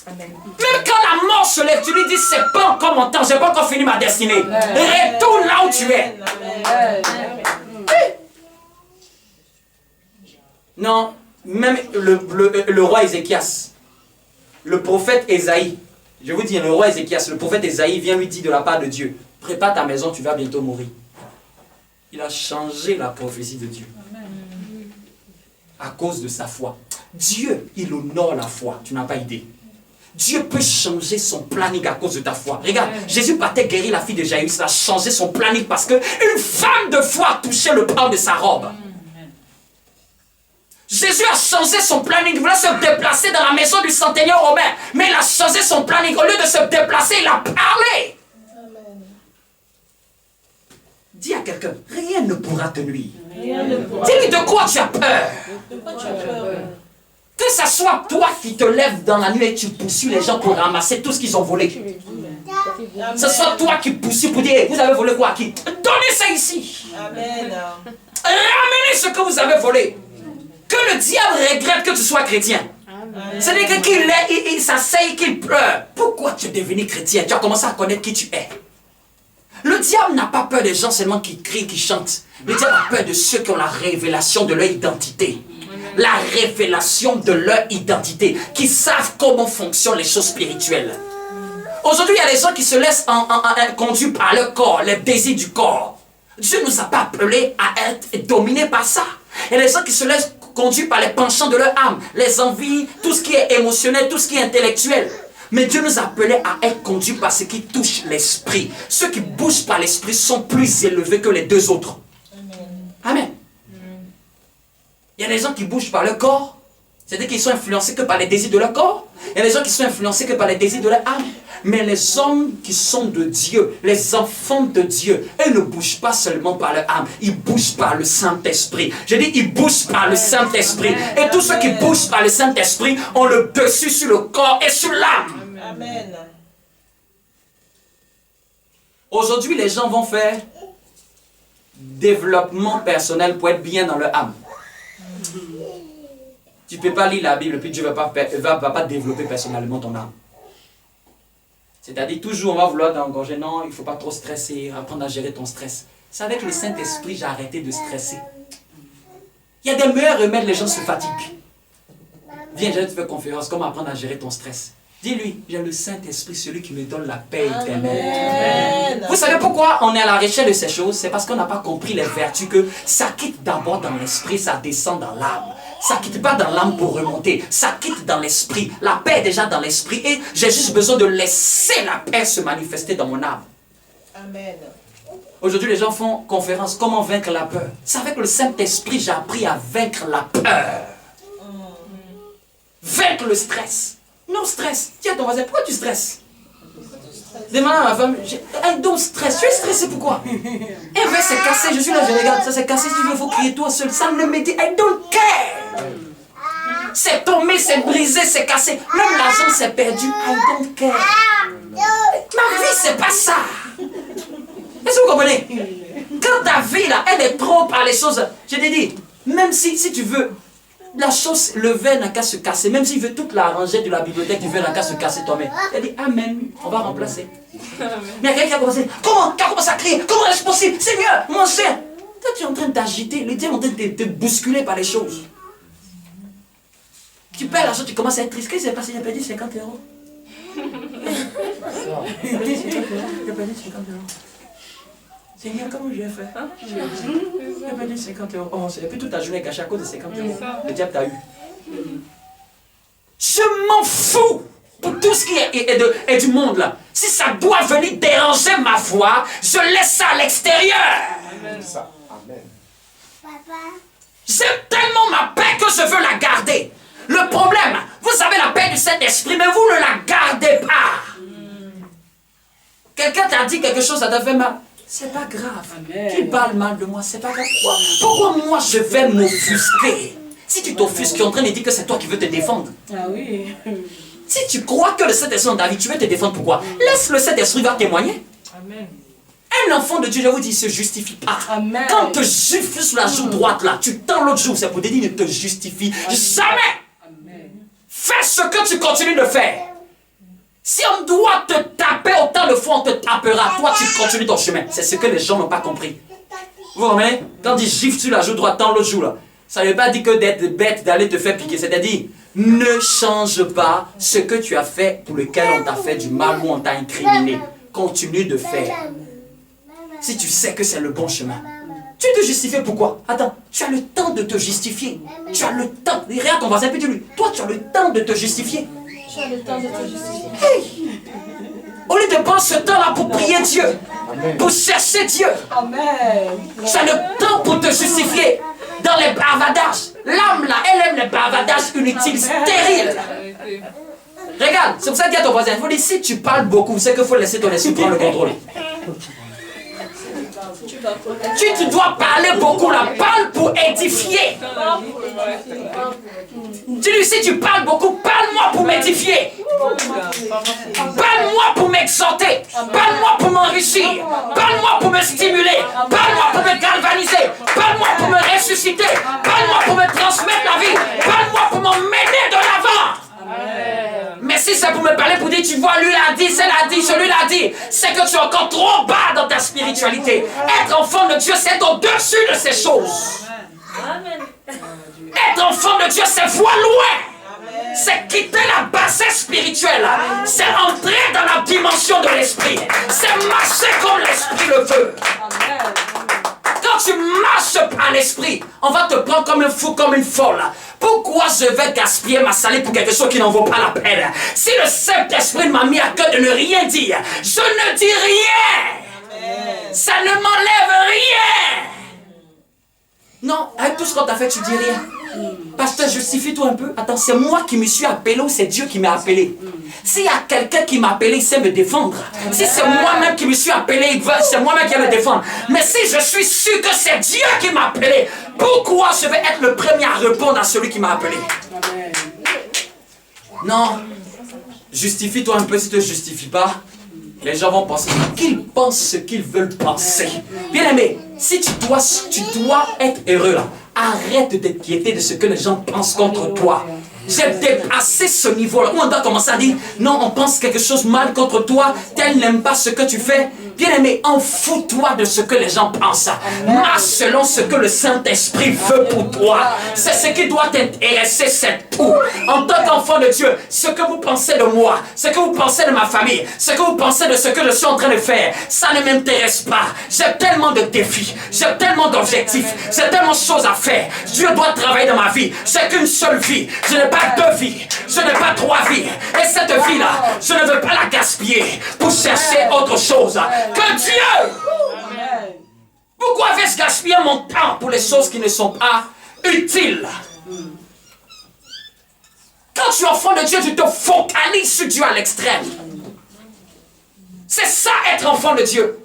Même quand la mort se lève, tu lui dis, c'est pas encore mon temps, j'ai pas encore fini ma destinée. Retourne là où tu es. Non, même le roi Ézéchias, le prophète Ésaïe, je vous dis, le roi Ézéchias, le prophète Ésaïe vient lui dire de la part de Dieu, prépare ta maison, tu vas bientôt mourir. Il a changé la prophétie de Dieu. À cause de sa foi. Dieu, il honore la foi. Tu n'as pas idée. Dieu peut changer son planning à cause de ta foi. Regarde, Jésus partait guérir la fille de Jaïrus. Il a changé son planning parce qu'une femme de foi touchait le pan de sa robe. Jésus a changé son planning. Il voulait se déplacer dans la maison du centenier romain. Mais il a changé son planning. Au lieu de se déplacer, il a parlé. Dis à quelqu'un, rien ne pourra te nuire. Dis-lui de quoi tu as peur. De quoi tu as peur? Que ce soit toi qui te lèves dans la nuit et tu poursuis les gens pour ramasser tout ce qu'ils ont volé. Que ce soit toi qui poursuis pour dire, hey, vous avez volé quoi à qui? Donnez ça ici. Amen. Ramenez ce que vous avez volé. Que le diable regrette que tu sois chrétien. C'est-à-dire qu'il s'asseye, qu'il pleure. Pourquoi tu es devenu chrétien? Tu as commencé à connaître qui tu es. Le diable n'a pas peur des gens seulement qui crient, qui chantent. Le diable a peur de ceux qui ont la révélation de leur identité. La révélation de leur identité. Qui savent comment fonctionnent les choses spirituelles. Aujourd'hui, il y a des gens qui se laissent conduire par le corps, les désirs du corps. Dieu ne nous a pas appelés à être dominés par ça. Il y a des gens qui se laissent conduire par les penchants de leur âme. Les envies, tout ce qui est émotionnel, tout ce qui est intellectuel. Mais Dieu nous appelait à être conduits par ce qui touche l'esprit. Ceux qui bougent par l'esprit sont plus élevés que les deux autres. Amen. Il y a des gens qui bougent par le corps, c'est-à-dire qu'ils sont influencés que par les désirs de leur corps. Il y a des gens qui sont influencés que par les désirs de leur âme. Mais les hommes qui sont de Dieu, les enfants de Dieu, eux ne bougent pas seulement par leur âme, ils bougent par le Saint-Esprit. Je dis, ils bougent par le Saint-Esprit. Et tous ceux qui bougent par le Saint-Esprit ont le dessus sur le corps et sur l'âme. Amen. Aujourd'hui, les gens vont faire développement personnel pour être bien dans leur âme. Tu ne peux pas lire la Bible, puis Dieu ne va pas développer personnellement ton âme. C'est-à-dire, toujours on va vouloir t'engorger. Non, il ne faut pas trop stresser, apprendre à gérer ton stress. C'est avec le Saint-Esprit, j'ai arrêté de stresser. Il y a des meilleurs remèdes, les gens se fatiguent. Viens, j'ai te faire conférence, comment apprendre à gérer ton stress. Dis-lui, j'ai le Saint-Esprit, celui qui me donne la paix éternelle. Vous savez pourquoi on est à la recherche de ces choses? C'est parce qu'on n'a pas compris les vertus que ça quitte d'abord dans l'esprit, ça descend dans l'âme. Ça ne quitte pas dans l'âme pour remonter, ça quitte dans l'esprit. La paix est déjà dans l'esprit et j'ai juste besoin de laisser la paix se manifester dans mon âme. Amen. Aujourd'hui, les gens font conférence, comment vaincre la peur? C'est avec le Saint-Esprit j'ai appris à vaincre la peur. Vaincre le stress. Non stress. Tiens ton voisin, pourquoi tu stresses? Demande à ma femme, elle donc stress. Tu es stressé pourquoi? Elle veut se casser, je suis là, je regarde, ça s'est cassé, si tu veux, il faut crier toi seul. Ça ne me dit, I don't care. C'est tombé, c'est brisé, c'est cassé. Même l'argent s'est perdu, I don't care. Ma vie, c'est pas ça. Est-ce que vous comprenez? Quand ta vie, là, elle est trop par les choses, je t'ai dit, même si tu veux, la chose, le verre n'a qu'à se casser. Même s'il veut toute la rangée de la bibliothèque, du verre n'a qu'à se casser toi-même. Il a dit Amen, on va remplacer. Mais il y a quelqu'un qui a commencé, comment? Qui a commencé à crier? Comment est-ce possible? Seigneur, mon cher. Toi, tu es en train d'agiter. Le diable est en train de te bousculer par les choses. Tu perds l'argent, tu commences à être triste. Qu'est-ce qui s'est passé? Il a perdu 50 euros. Il a perdu 50 euros. Il a perdu 50 euros. Seigneur, comment je vais faire? Il a perdu 50 euros. Oh, et puis toute ta journée gâchée à cause de 50 euros. Le diable t'a eu. Je m'en fous pour tout ce qui est du monde là. Si ça doit venir déranger ma foi, je laisse ça à l'extérieur. Amen. J'ai tellement ma paix que je veux la garder. Le problème, vous avez la paix du Saint-Esprit, mais vous ne la gardez pas. Quelqu'un t'a dit quelque chose, ça t'a fait mal. C'est pas grave. Tu parles mal de moi, c'est pas grave. Pourquoi moi je vais m'offusquer? Si tu t'offusques, tu es en train de dire que c'est toi qui veux te défendre. Ah oui. Si tu crois que le Saint-Esprit dans ta vie, tu veux te défendre, pourquoi? Laisse le Saint-Esprit va témoigner. Amen. Un enfant de Dieu, je vous dis, il ne se justifie pas. Amen. Quand te gifle sur la joue droite là, tu tends l'autre joue, c'est pour te dire, il ne te justifie jamais. Amen. Fais ce que tu continues de faire. Si on doit te taper autant de fois, on te tapera. Toi, tu continues ton chemin. C'est ce que les gens n'ont pas compris. Vous comprenez? Quand il gifle sur la joue droite, tends l'autre joue là. Ça ne veut pas dire que d'être bête, d'aller te faire piquer. C'est-à-dire, ne change pas ce que tu as fait pour lequel on t'a fait du mal ou on t'a incriminé. Continue de faire. Si tu sais que c'est le bon chemin. Tu te justifies pourquoi? Attends, tu as le temps de te justifier. Tu as le temps. Regarde ton voisin, puis dis-lui, toi tu as le temps de te justifier. Tu as le temps de te justifier. Hey! Au lieu de prendre ce temps-là pour prier Dieu, pour chercher Dieu, Amen. tu as le temps pour te justifier dans les bavadages. L'âme là, elle aime les bavadages inutiles, stériles. Regarde, c'est pour ça que dis à ton voisin, il faut dire, si tu parles beaucoup, c'est qu'il faut laisser ton esprit prendre le contrôle. Tu dois parler beaucoup là, parle pour édifier. Dis-lui, si tu parles beaucoup, parle-moi pour m'édifier. Parle-moi pour m'exhorter. Parle-moi pour m'enrichir. Parle-moi pour me stimuler. Parle-moi pour me galvaniser. Parle-moi pour me ressusciter. Parle-moi pour me transmettre la vie. Parle-moi pour m'emmener de l'avant. Mais si c'est pour me parler, pour dire, tu vois, lui l'a dit, c'est l'a dit, celui l'a dit, c'est que tu es encore trop bas dans ta spiritualité. Être enfant de Dieu, c'est au-dessus de ces choses. Amen. Être enfant de Dieu, c'est voir loin. C'est quitter la bassesse spirituelle. C'est entrer dans la dimension de l'esprit. C'est marcher comme l'esprit le veut. Quand tu marches à l'esprit. On va te prendre comme un fou, comme une folle. Pourquoi je vais gaspiller ma salive pour quelque chose qui n'en vaut pas la peine? Si le Saint-Esprit m'a mis à cœur de ne rien dire, je ne dis rien. Amen. Ça ne m'enlève rien. Non, avec tout ce qu'on t'a fait, tu dis rien. Pasteur, justifie-toi un peu. Attends, c'est moi qui me suis appelé ou c'est Dieu qui m'a appelé? S'il y a quelqu'un qui m'a appelé, il sait me défendre. Si c'est moi-même qui me suis appelé, c'est moi-même qui vais me défendre. Mais si je suis sûr que c'est Dieu qui m'a appelé, pourquoi je vais être le premier à répondre à celui qui m'a appelé? Non. Justifie-toi un peu. Si tu ne te justifies pas, les gens vont penser qu'ils pensent ce qu'ils veulent penser. Bien aimé, si tu dois être heureux là, arrête de t'inquiéter de ce que les gens pensent contre toi. J'ai dépassé ce niveau-là où on doit commencer à dire non, on pense quelque chose mal contre toi, tel n'aime pas ce que tu fais. Bien aimé, en fous-toi de ce que les gens pensent. Marche selon ce que le Saint-Esprit veut pour toi. C'est ce qui doit t'intéresser, c'est tout. En tant qu'enfant de Dieu, ce que vous pensez de moi, ce que vous pensez de ma famille, ce que vous pensez de ce que je suis en train de faire, ça ne m'intéresse pas. J'ai tellement de défis, j'ai tellement d'objectifs, j'ai tellement de choses à faire. Dieu doit travailler dans ma vie. J'ai qu'une seule vie. Je n'ai pas deux vies, je n'ai pas trois vies. Et cette vie-là, je ne veux pas la gaspiller pour chercher autre chose que Dieu. Pourquoi vais-je gaspiller mon temps pour les choses qui ne sont pas utiles? Quand tu es enfant de Dieu, tu te focalises sur Dieu à l'extrême. C'est ça être enfant de Dieu.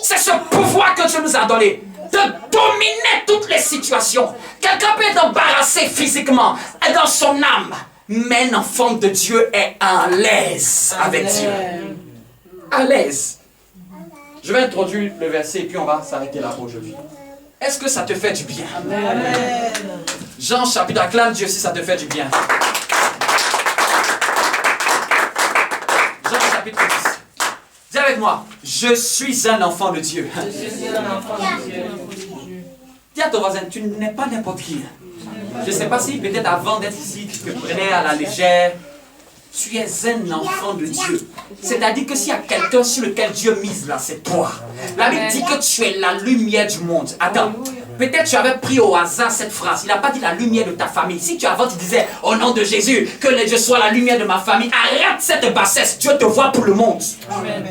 C'est ce pouvoir que Dieu nous a donné de dominer toutes les situations. Quelqu'un peut être embarrassé physiquement et dans son âme, mais un enfant de Dieu est à l'aise avec Dieu. À l'aise. Je vais introduire le verset et puis on va s'arrêter là pour aujourd'hui. Est-ce que ça te fait du bien? Amen. Jean chapitre, acclame Dieu si ça te fait du bien. Jean chapitre 10. Dis avec moi, je suis un enfant de Dieu. Je suis un enfant de Dieu. Dis à ton voisin, tu n'es pas n'importe qui. Je ne sais pas si peut-être avant d'être ici, tu te prenais à la légère. Tu es un enfant de Dieu. C'est-à-dire que s'il y a quelqu'un sur lequel Dieu mise là, c'est toi. La Bible dit que tu es la lumière du monde. Attends, peut-être tu avais pris au hasard cette phrase. Il n'a pas dit la lumière de ta famille. Si tu avant tu disais au nom de Jésus, que Dieu soit la lumière de ma famille, arrête cette bassesse. Dieu te voit pour le monde. Amen.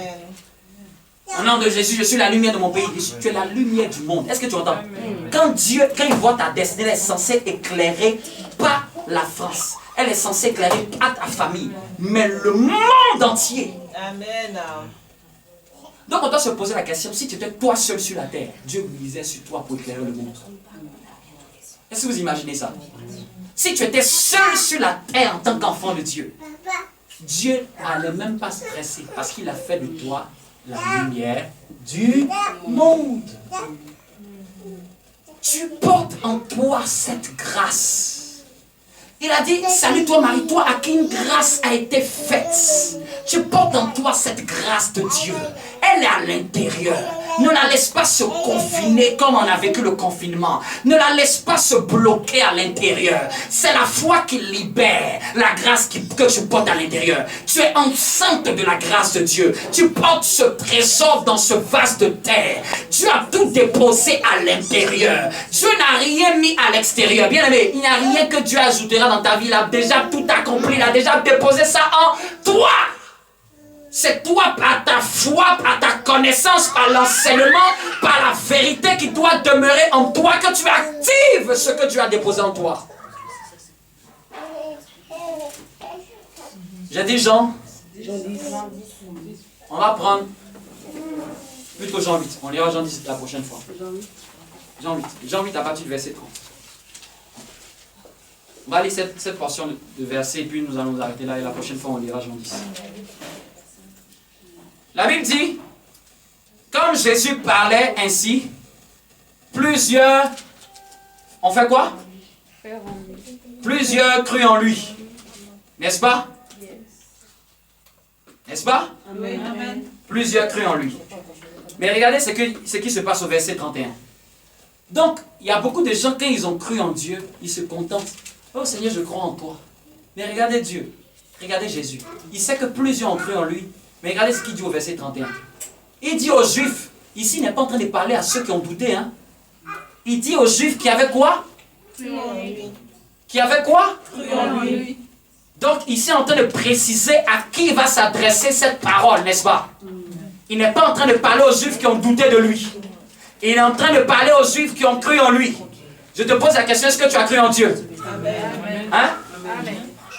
Au nom de Jésus, je suis la lumière de mon pays. Tu es la lumière du monde. Est-ce que tu entends? Quand Dieu, quand il voit ta destinée, elle est censée éclairer pas la France. Elle est censée éclairer pas ta famille, mais le monde entier. Amen. Donc on doit se poser la question, si tu étais toi seul sur la terre, Dieu misait sur toi pour éclairer le monde. Est-ce que vous imaginez ça? Si tu étais seul sur la terre en tant qu'enfant de Dieu, Dieu n'allait même pas stresser parce qu'il a fait de toi la lumière du monde. Tu portes en toi cette grâce. Il a dit, salut toi Marie, toi à qui une grâce a été faite. Tu portes en toi cette grâce de Dieu. Elle est à l'intérieur. Ne la laisse pas se confiner comme on a vécu le confinement. Ne la laisse pas se bloquer à l'intérieur. C'est la foi qui libère la grâce que tu portes à l'intérieur. Tu es enceinte de la grâce de Dieu. Tu portes ce trésor dans ce vase de terre. Tu as tout déposé à l'intérieur. Dieu n'a rien mis à l'extérieur. Bien aimé, il n'y a rien que Dieu ajoutera dans ta vie. Il a déjà tout accompli. Il a déjà déposé ça en toi. C'est toi, par ta foi, par ta connaissance, par l'enseignement, par la vérité qui doit demeurer en toi, que tu actives ce que Dieu a déposé en toi. J'ai dit Jean. On va prendre plutôt Jean 8. On lira Jean 10 la prochaine fois. Jean 8. Jean 8 à partir du verset 30. On va lire cette portion de verset et puis nous allons nous arrêter là et la prochaine fois on lira Jean 10. La Bible dit, comme Jésus parlait ainsi, plusieurs, on fait quoi? Plusieurs crurent en lui. N'est-ce pas? N'est-ce pas? Amen. Plusieurs crurent en lui. Mais regardez ce qui se passe au verset 31. Donc, il y a beaucoup de gens, quand ils ont cru en Dieu, ils se contentent. Oh Seigneur, je crois en toi. Mais regardez Dieu, regardez Jésus. Il sait que plusieurs ont cru en lui. Mais regardez ce qu'il dit au verset 31. Il dit aux Juifs, ici il n'est pas en train de parler à ceux qui ont douté. Hein? Il dit aux Juifs qui avaient quoi? Qui avaient quoi? Donc, ici, en train de préciser à qui va s'adresser cette parole, n'est-ce pas? Il n'est pas en train de parler aux Juifs qui ont douté de lui. Il est en train de parler aux Juifs qui ont cru en lui. Je te pose la question, est-ce que tu as cru en Dieu? Hein?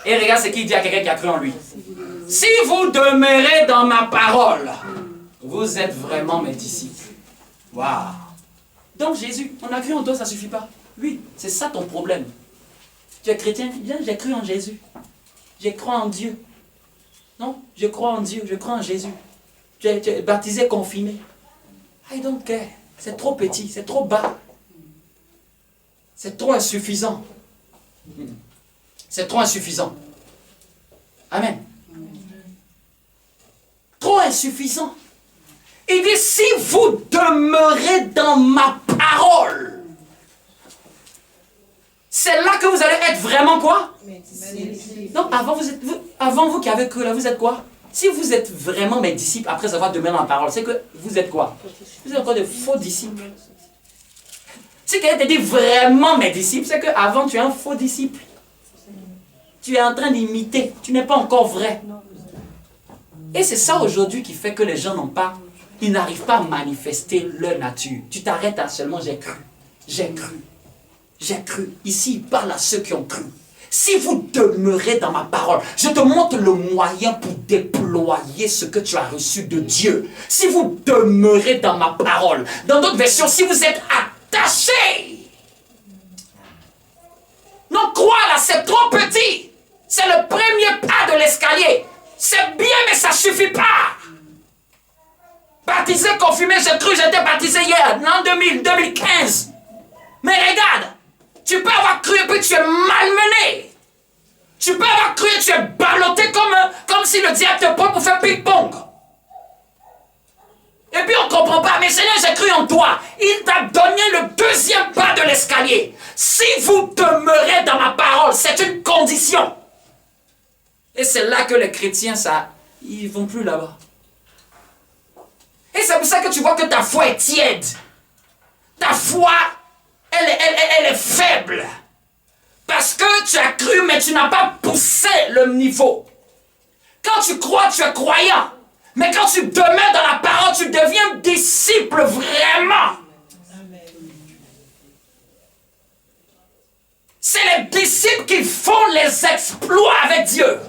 Et regarde ce qu'il dit à quelqu'un qui a cru en lui. Si vous demeurez dans ma parole, vous êtes vraiment mes disciples. Waouh! Donc Jésus, on a cru en toi, ça ne suffit pas. Oui, c'est ça ton problème. Tu es chrétien, bien, j'ai cru en Jésus. J'ai cru en Dieu. Non, je crois en Dieu, je crois en Jésus. Tu es baptisé, confirmé. I don't care. C'est trop petit, c'est trop bas. C'est trop insuffisant. C'est trop insuffisant. Amen. Trop insuffisant. Il dit, si vous demeurez dans ma parole, c'est là que vous allez être vraiment quoi? Donc, avant vous qui avez cru là, vous êtes quoi? Si vous êtes vraiment mes disciples après avoir demeuré dans la parole, c'est que vous êtes quoi? Vous êtes encore de faux disciples. Si quelqu'un te dit vraiment mes disciples, c'est qu'avant tu es un faux disciple. Tu es en train d'imiter, tu n'es pas encore vrai. Et c'est ça aujourd'hui qui fait que les gens ils n'arrivent pas à manifester leur nature. Tu t'arrêtes à seulement j'ai cru, j'ai cru, j'ai cru. Ici, il parle à ceux qui ont cru. Si vous demeurez dans ma parole, je te montre le moyen pour déployer ce que tu as reçu de Dieu. Si vous demeurez dans ma parole, dans d'autres versions, si vous êtes attaché. Non, crois là, c'est trop petit. C'est le premier pas de l'escalier. C'est bien, mais ça ne suffit pas. Baptisé, confirmé, j'ai cru, j'étais baptisé hier, en 2015. Mais regarde, tu peux avoir cru et puis tu es malmené. Tu peux avoir cru et tu es ballotté comme si le diable te prend pour faire ping-pong. Et puis on ne comprend pas, mais Seigneur, j'ai cru en toi. Il t'a donné le deuxième pas de l'escalier. Si vous demeurez dans ma parole, c'est une condition. Et c'est là que les chrétiens, ils ne vont plus là-bas. Et c'est pour ça que tu vois que ta foi est tiède. Ta foi, elle est faible. Parce que tu as cru, mais tu n'as pas poussé le niveau. Quand tu crois, tu es croyant. Mais quand tu demeures dans la parole, tu deviens disciple vraiment. C'est les disciples qui font les exploits avec Dieu.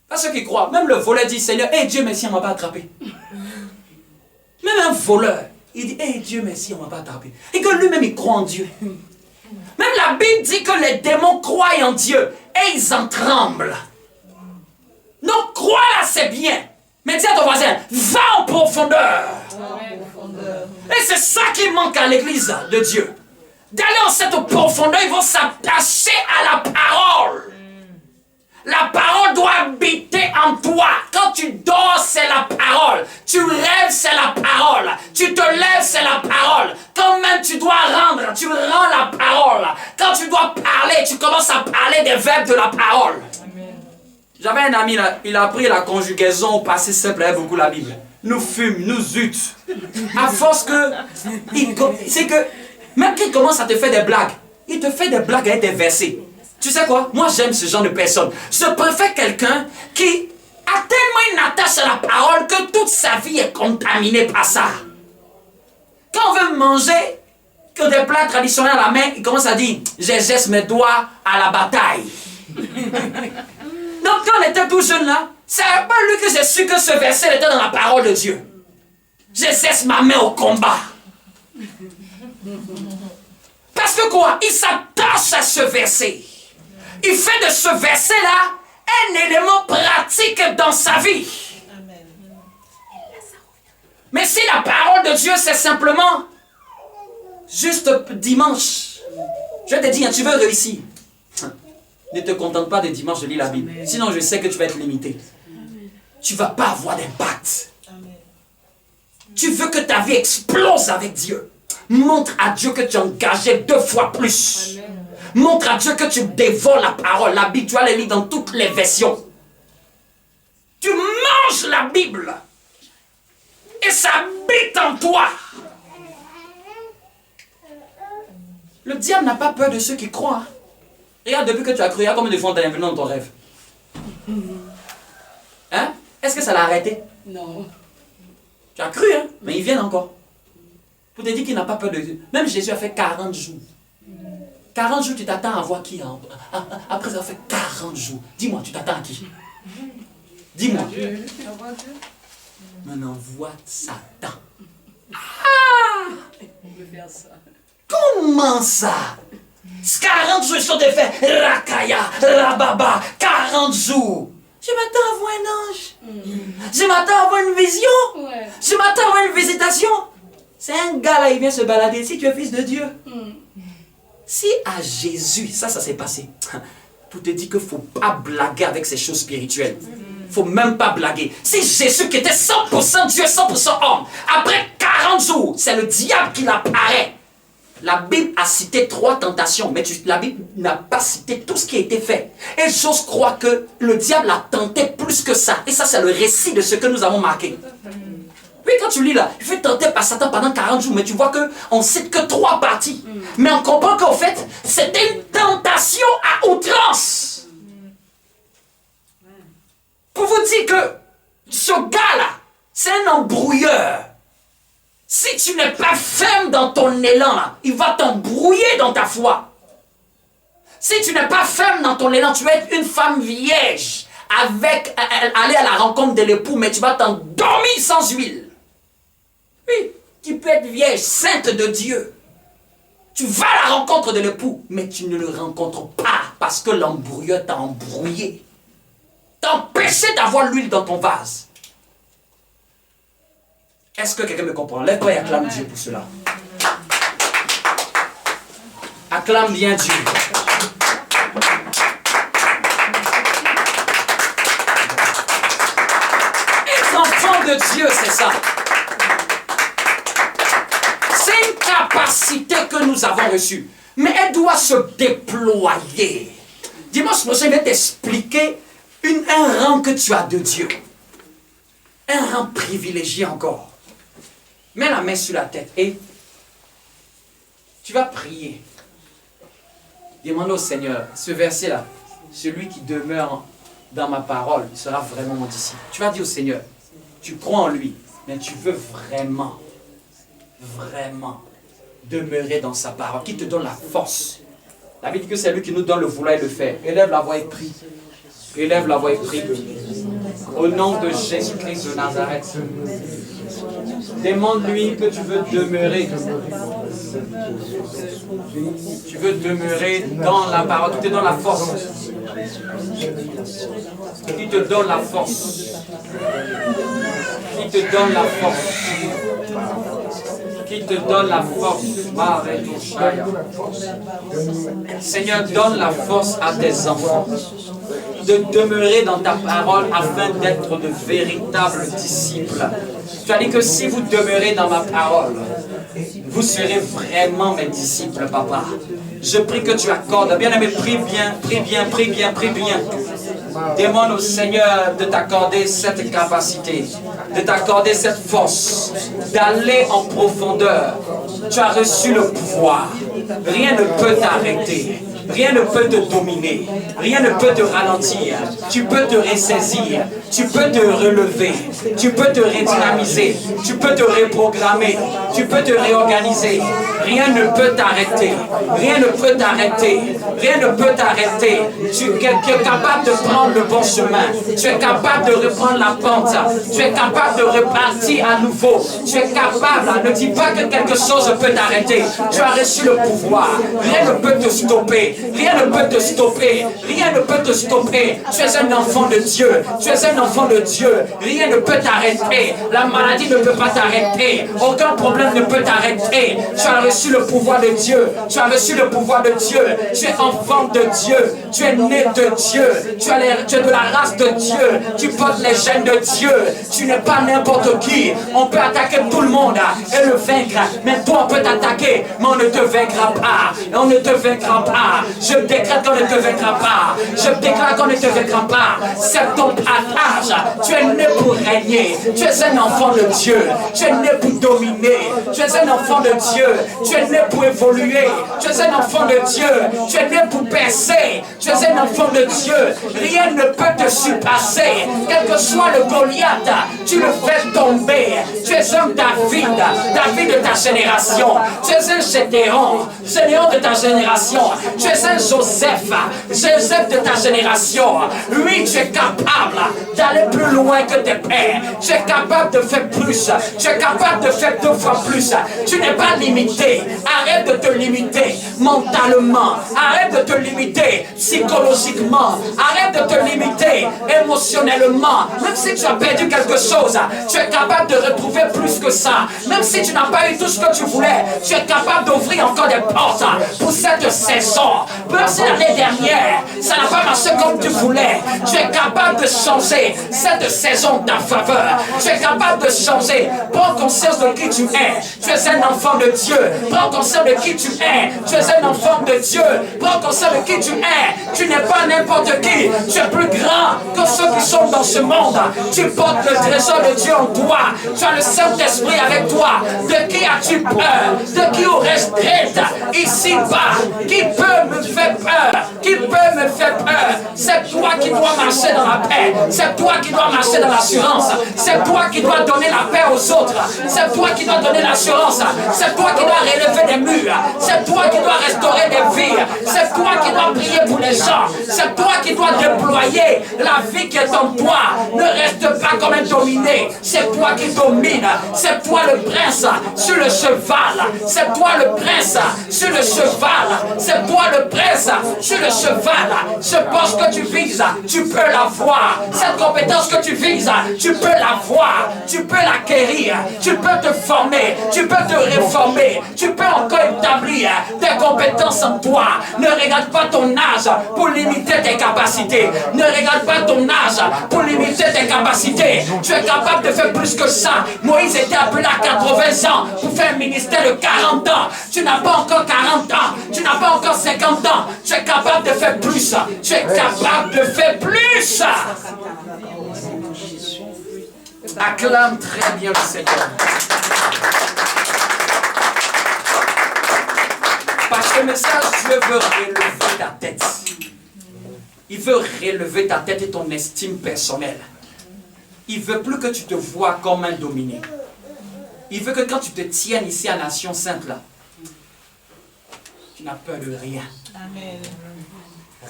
Pas ceux qui croient. Même le voleur dit, Seigneur, Dieu merci, on ne m'a pas attrapé. Même un voleur, il dit, Dieu merci, on ne m'a pas attrapé. Et que lui-même, il croit en Dieu. Même la Bible dit que les démons croient en Dieu et ils en tremblent. Donc, croire là, c'est bien. Mais dis à ton voisin, va en profondeur. Et c'est ça qui manque à l'église de Dieu. D'aller en cette profondeur, ils vont s'attacher à la parole. La parole doit habiter en toi. Quand tu dors, c'est la parole. Tu rêves, c'est la parole. Tu te lèves, c'est la parole. Quand même tu dois rendre, tu rends la parole. Quand tu dois parler, tu commences à parler des verbes de la parole. J'avais un ami, là, il a pris la conjugaison au passé simple, il aime beaucoup la Bible. Nous fûmes, nous eûtes. À force que... C'est que... Même qu'il commence à te faire des blagues, il te fait des blagues avec des versets. Tu sais quoi? Moi, j'aime ce genre de personne. Je préfère quelqu'un qui a tellement une attache à la parole que toute sa vie est contaminée par ça. Quand on veut manger que des plats traditionnels à la main, il commence à dire « J'exerce mes doigts à la bataille ». Donc, quand on était tout jeune là, c'est pas lui que j'ai su que ce verset était dans la parole de Dieu. J'exerce ma main au combat. Parce que quoi? Il s'attache à ce verset. Il fait de ce verset-là un élément pratique dans sa vie. Mais si la parole de Dieu, c'est simplement juste dimanche, je te dis, tu veux réussir. Ne te contente pas de dimanche de lire la Bible. Sinon, je sais que tu vas être limité. Tu ne vas pas avoir d'impact. Tu veux que ta vie explose avec Dieu. Montre à Dieu que tu es engagé 2 fois plus. Montre à Dieu que tu dévores la parole. La Bible, tu vas la lire dans toutes les versions. Tu manges la Bible. Et ça habite en toi. Le diable n'a pas peur de ceux qui croient. Hein. Regarde, depuis que tu as cru, il y a combien de fois tu as invenu dans ton rêve? Hein? Est-ce que ça l'a arrêté? Non. Tu as cru, hein? Mais ils viennent encore. Pour te dire qu'il n'a pas peur de Dieu. Même Jésus a fait 40 jours. 40 jours, tu t'attends à voir qui? Après avoir fait 40 jours. Dis-moi, tu t'attends à qui? Dis-moi. Maintenant, envoie Satan. Ah! Comment ça? 40 jours, ils sont défaits. Rakaya, Rababa, 40 jours. Je m'attends à voir un ange. Je m'attends à voir une vision. Ouais. Je m'attends à voir une visitation. C'est un gars là, il vient se balader. Si tu es fils de Dieu. Si à Jésus, ça s'est passé. Pour te dire qu'il ne faut pas blaguer avec ces choses spirituelles. Il ne faut même pas blaguer. Si Jésus qui était 100% Dieu, 100% homme, après 40 jours, c'est le diable qui l'apparaît. La Bible a cité 3 tentations, mais la Bible n'a pas cité tout ce qui a été fait. Et j'ose croire que le diable a tenté plus que ça. Et ça, c'est le récit de ce que nous avons marqué. Oui, quand tu lis là, il fait tenter par Satan pendant 40 jours, mais tu vois qu'on ne cite que 3 parties. Mais on comprend qu'en fait, c'était une tentation à outrance. Pour vous dire que ce gars-là, c'est un embrouilleur. Si tu n'es pas ferme dans ton élan, là, il va t'embrouiller dans ta foi. Si tu n'es pas ferme dans ton élan, tu vas être une femme vierge, aller à la rencontre de l'époux, mais tu vas t'endormir sans huile. Oui, tu peux être vierge, sainte de Dieu. Tu vas à la rencontre de l'époux, mais tu ne le rencontres pas parce que l'embrouilleur t'a embrouillé. T'a empêché d'avoir l'huile dans ton vase. Est-ce que quelqu'un me comprend? Lève-toi et acclame Dieu pour cela. Acclame bien Dieu. Être enfant de Dieu, c'est ça. C'est une capacité que nous avons reçue. Mais elle doit se déployer. Dimanche prochain, je vais t'expliquer un rang que tu as de Dieu. Un rang privilégié encore. Mets la main sur la tête et tu vas prier. Demande au Seigneur, ce verset-là, celui qui demeure dans ma parole sera vraiment mon disciple. Tu vas dire au Seigneur, tu crois en lui, mais tu veux vraiment demeurer dans sa parole, qui te donne la force. La Bible dit que c'est lui qui nous donne le vouloir et le faire. Élève la voix et prie. Élève la voix et prie. Au nom de Jésus-Christ de Nazareth. Demande-lui que tu veux demeurer. Tu veux demeurer dans la parole. Qui te donne la force. Qui te donne la force. Qui te donne la force. Qui te donne la force. Seigneur, donne la force à tes enfants de demeurer dans ta parole afin d'être de véritables disciples. Tu as dit que si vous demeurez dans ma parole, vous serez vraiment mes disciples, papa. Je prie que tu accordes. Bien-aimé, prie bien, prie bien, prie bien, prie bien. Demande au Seigneur de t'accorder cette capacité, de t'accorder cette force, d'aller en profondeur. Tu as reçu le pouvoir. Rien ne peut t'arrêter. Rien ne peut te dominer. Rien ne peut te ralentir. Tu peux te ressaisir. Tu peux te relever. Tu peux te redynamiser. Tu peux te reprogrammer. Tu peux te réorganiser. Rien ne peut t'arrêter. Rien ne peut t'arrêter. Rien ne peut t'arrêter. Tu es capable de prendre le bon chemin. Tu es capable de reprendre la pente. Tu es capable de repartir à nouveau. Tu es capable. Ne dis pas que quelque chose peut t'arrêter. Tu as reçu le pouvoir. Rien ne peut te stopper. Rien ne peut te stopper. Rien ne peut te stopper. Tu es un enfant de Dieu. Tu es un enfant de Dieu. Rien ne peut t'arrêter. La maladie ne peut pas t'arrêter. Aucun problème ne peut t'arrêter. Tu as reçu le pouvoir de Dieu. Tu as reçu le pouvoir de Dieu. Tu es enfant de Dieu. Tu es né de Dieu. Tu es de la race de Dieu. Tu portes les gènes de Dieu. Tu n'es pas n'importe qui. On peut attaquer tout le monde et le vaincre. Mais toi, on peut t'attaquer. Mais on ne te vaincra pas. On ne te vaincra pas. Je décrète qu'on ne te vaincra pas. Je déclare qu'on ne te vaincra pas. C'est ton partage. Tu es né pour régner. Tu es un enfant de Dieu. Tu es né pour dominer. Tu es un enfant de Dieu. Tu es né pour évoluer. Tu es un enfant de Dieu. Tu es né pour percer. Tu es un enfant de Dieu. Rien ne peut te surpasser. Quel que soit le Goliath, tu le fais tomber. Tu es un David. David de ta génération. Tu es un Gédéon. Gédéon de ta génération. Tu es un Joseph. Joseph de ta génération. Oui, tu es capable d'aller plus loin que tes pères. Tu es capable de faire plus. Tu es capable de faire 2 fois plus. Tu n'es pas limité. Arrête de te limiter mentalement. Arrête de te limiter psychologiquement. Arrête de te limiter émotionnellement. Même si tu as perdu quelque chose, tu es capable de retrouver plus que ça. Même si tu n'as pas eu tout ce que tu voulais, tu es capable d'ouvrir encore des portes pour cette saison. Même si l'année dernière, ça n'a pas marché comme tu voulais, tu es capable de changer cette saison de ta faveur. Tu es capable de changer. Prends conscience de qui tu es. Tu es un enfant de Dieu. Prends conscience de qui tu es. Tu es un enfant de Dieu. Prends conscience de qui tu es. Tu n'es pas n'importe qui. Tu es plus grand que ceux qui sont dans ce monde. Tu portes le trésor de Dieu en toi. Tu as le Saint-Esprit avec toi. De qui as-tu peur? De qui aurais-je crainte ici-bas? Qui peut me faire peur? Qui peut me faire peur? C'est toi qui dois marcher dans la paix. C'est toi qui dois marcher dans l'assurance. C'est toi qui dois donner la paix aux autres. C'est toi qui dois donner l'assurance. C'est toi qui dois relever des murs. C'est toi qui dois restaurer des vies. C'est toi qui dois prier pour les gens. C'est toi qui dois déployer la vie qui est en toi. Ne reste pas comme un dominé. C'est toi qui domine. C'est toi le prince sur le cheval. C'est toi le prince sur le cheval. C'est toi le prince sur le cheval. Ce poste que tu vises, tu peux l'avoir. Cette compétence que tu vises, tu peux l'avoir. Tu peux l'acquérir. Tu peux te former. Tu peux te réformer. Tu peux encore établir tes compétences en toi. Ne regarde pas ton âge pour limiter tes capacités. Ne regarde pas ton âge pour limiter tes capacités. Tu es capable de faire plus que ça. Moïse était appelé à 80 ans pour faire un ministère de 40 ans. Tu n'as pas encore 40 ans. Tu n'as pas encore 50 ans. Tu es capable de faire plus. Tu es capable de faire plus. Acclame très bien le Seigneur. Parce que le message, Dieu veut relever ta tête. Il veut relever ta tête et ton estime personnelle. Il veut plus que tu te vois comme un dominé. Il veut que quand tu te tiennes ici à Nation Sainte là, tu n'as peur de rien. Amen.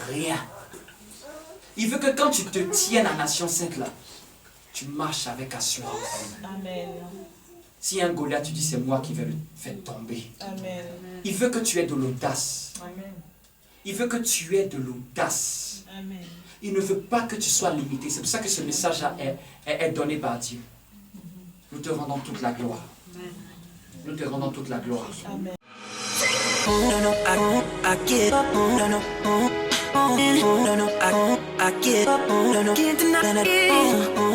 Rien. Il veut que quand tu te tiennes à Nation Sainte là, tu marches avec assurance. Amen. Si un Goliath, tu dis c'est moi qui vais le faire tomber. Amen. Il veut que tu aies de l'audace. Amen. Il veut que tu aies de l'audace. Amen. Il ne veut pas que tu sois limité. C'est pour ça que ce message est donné par Dieu. Nous te rendons toute la gloire. Nous te rendons toute la gloire. Amen. I can't deny it.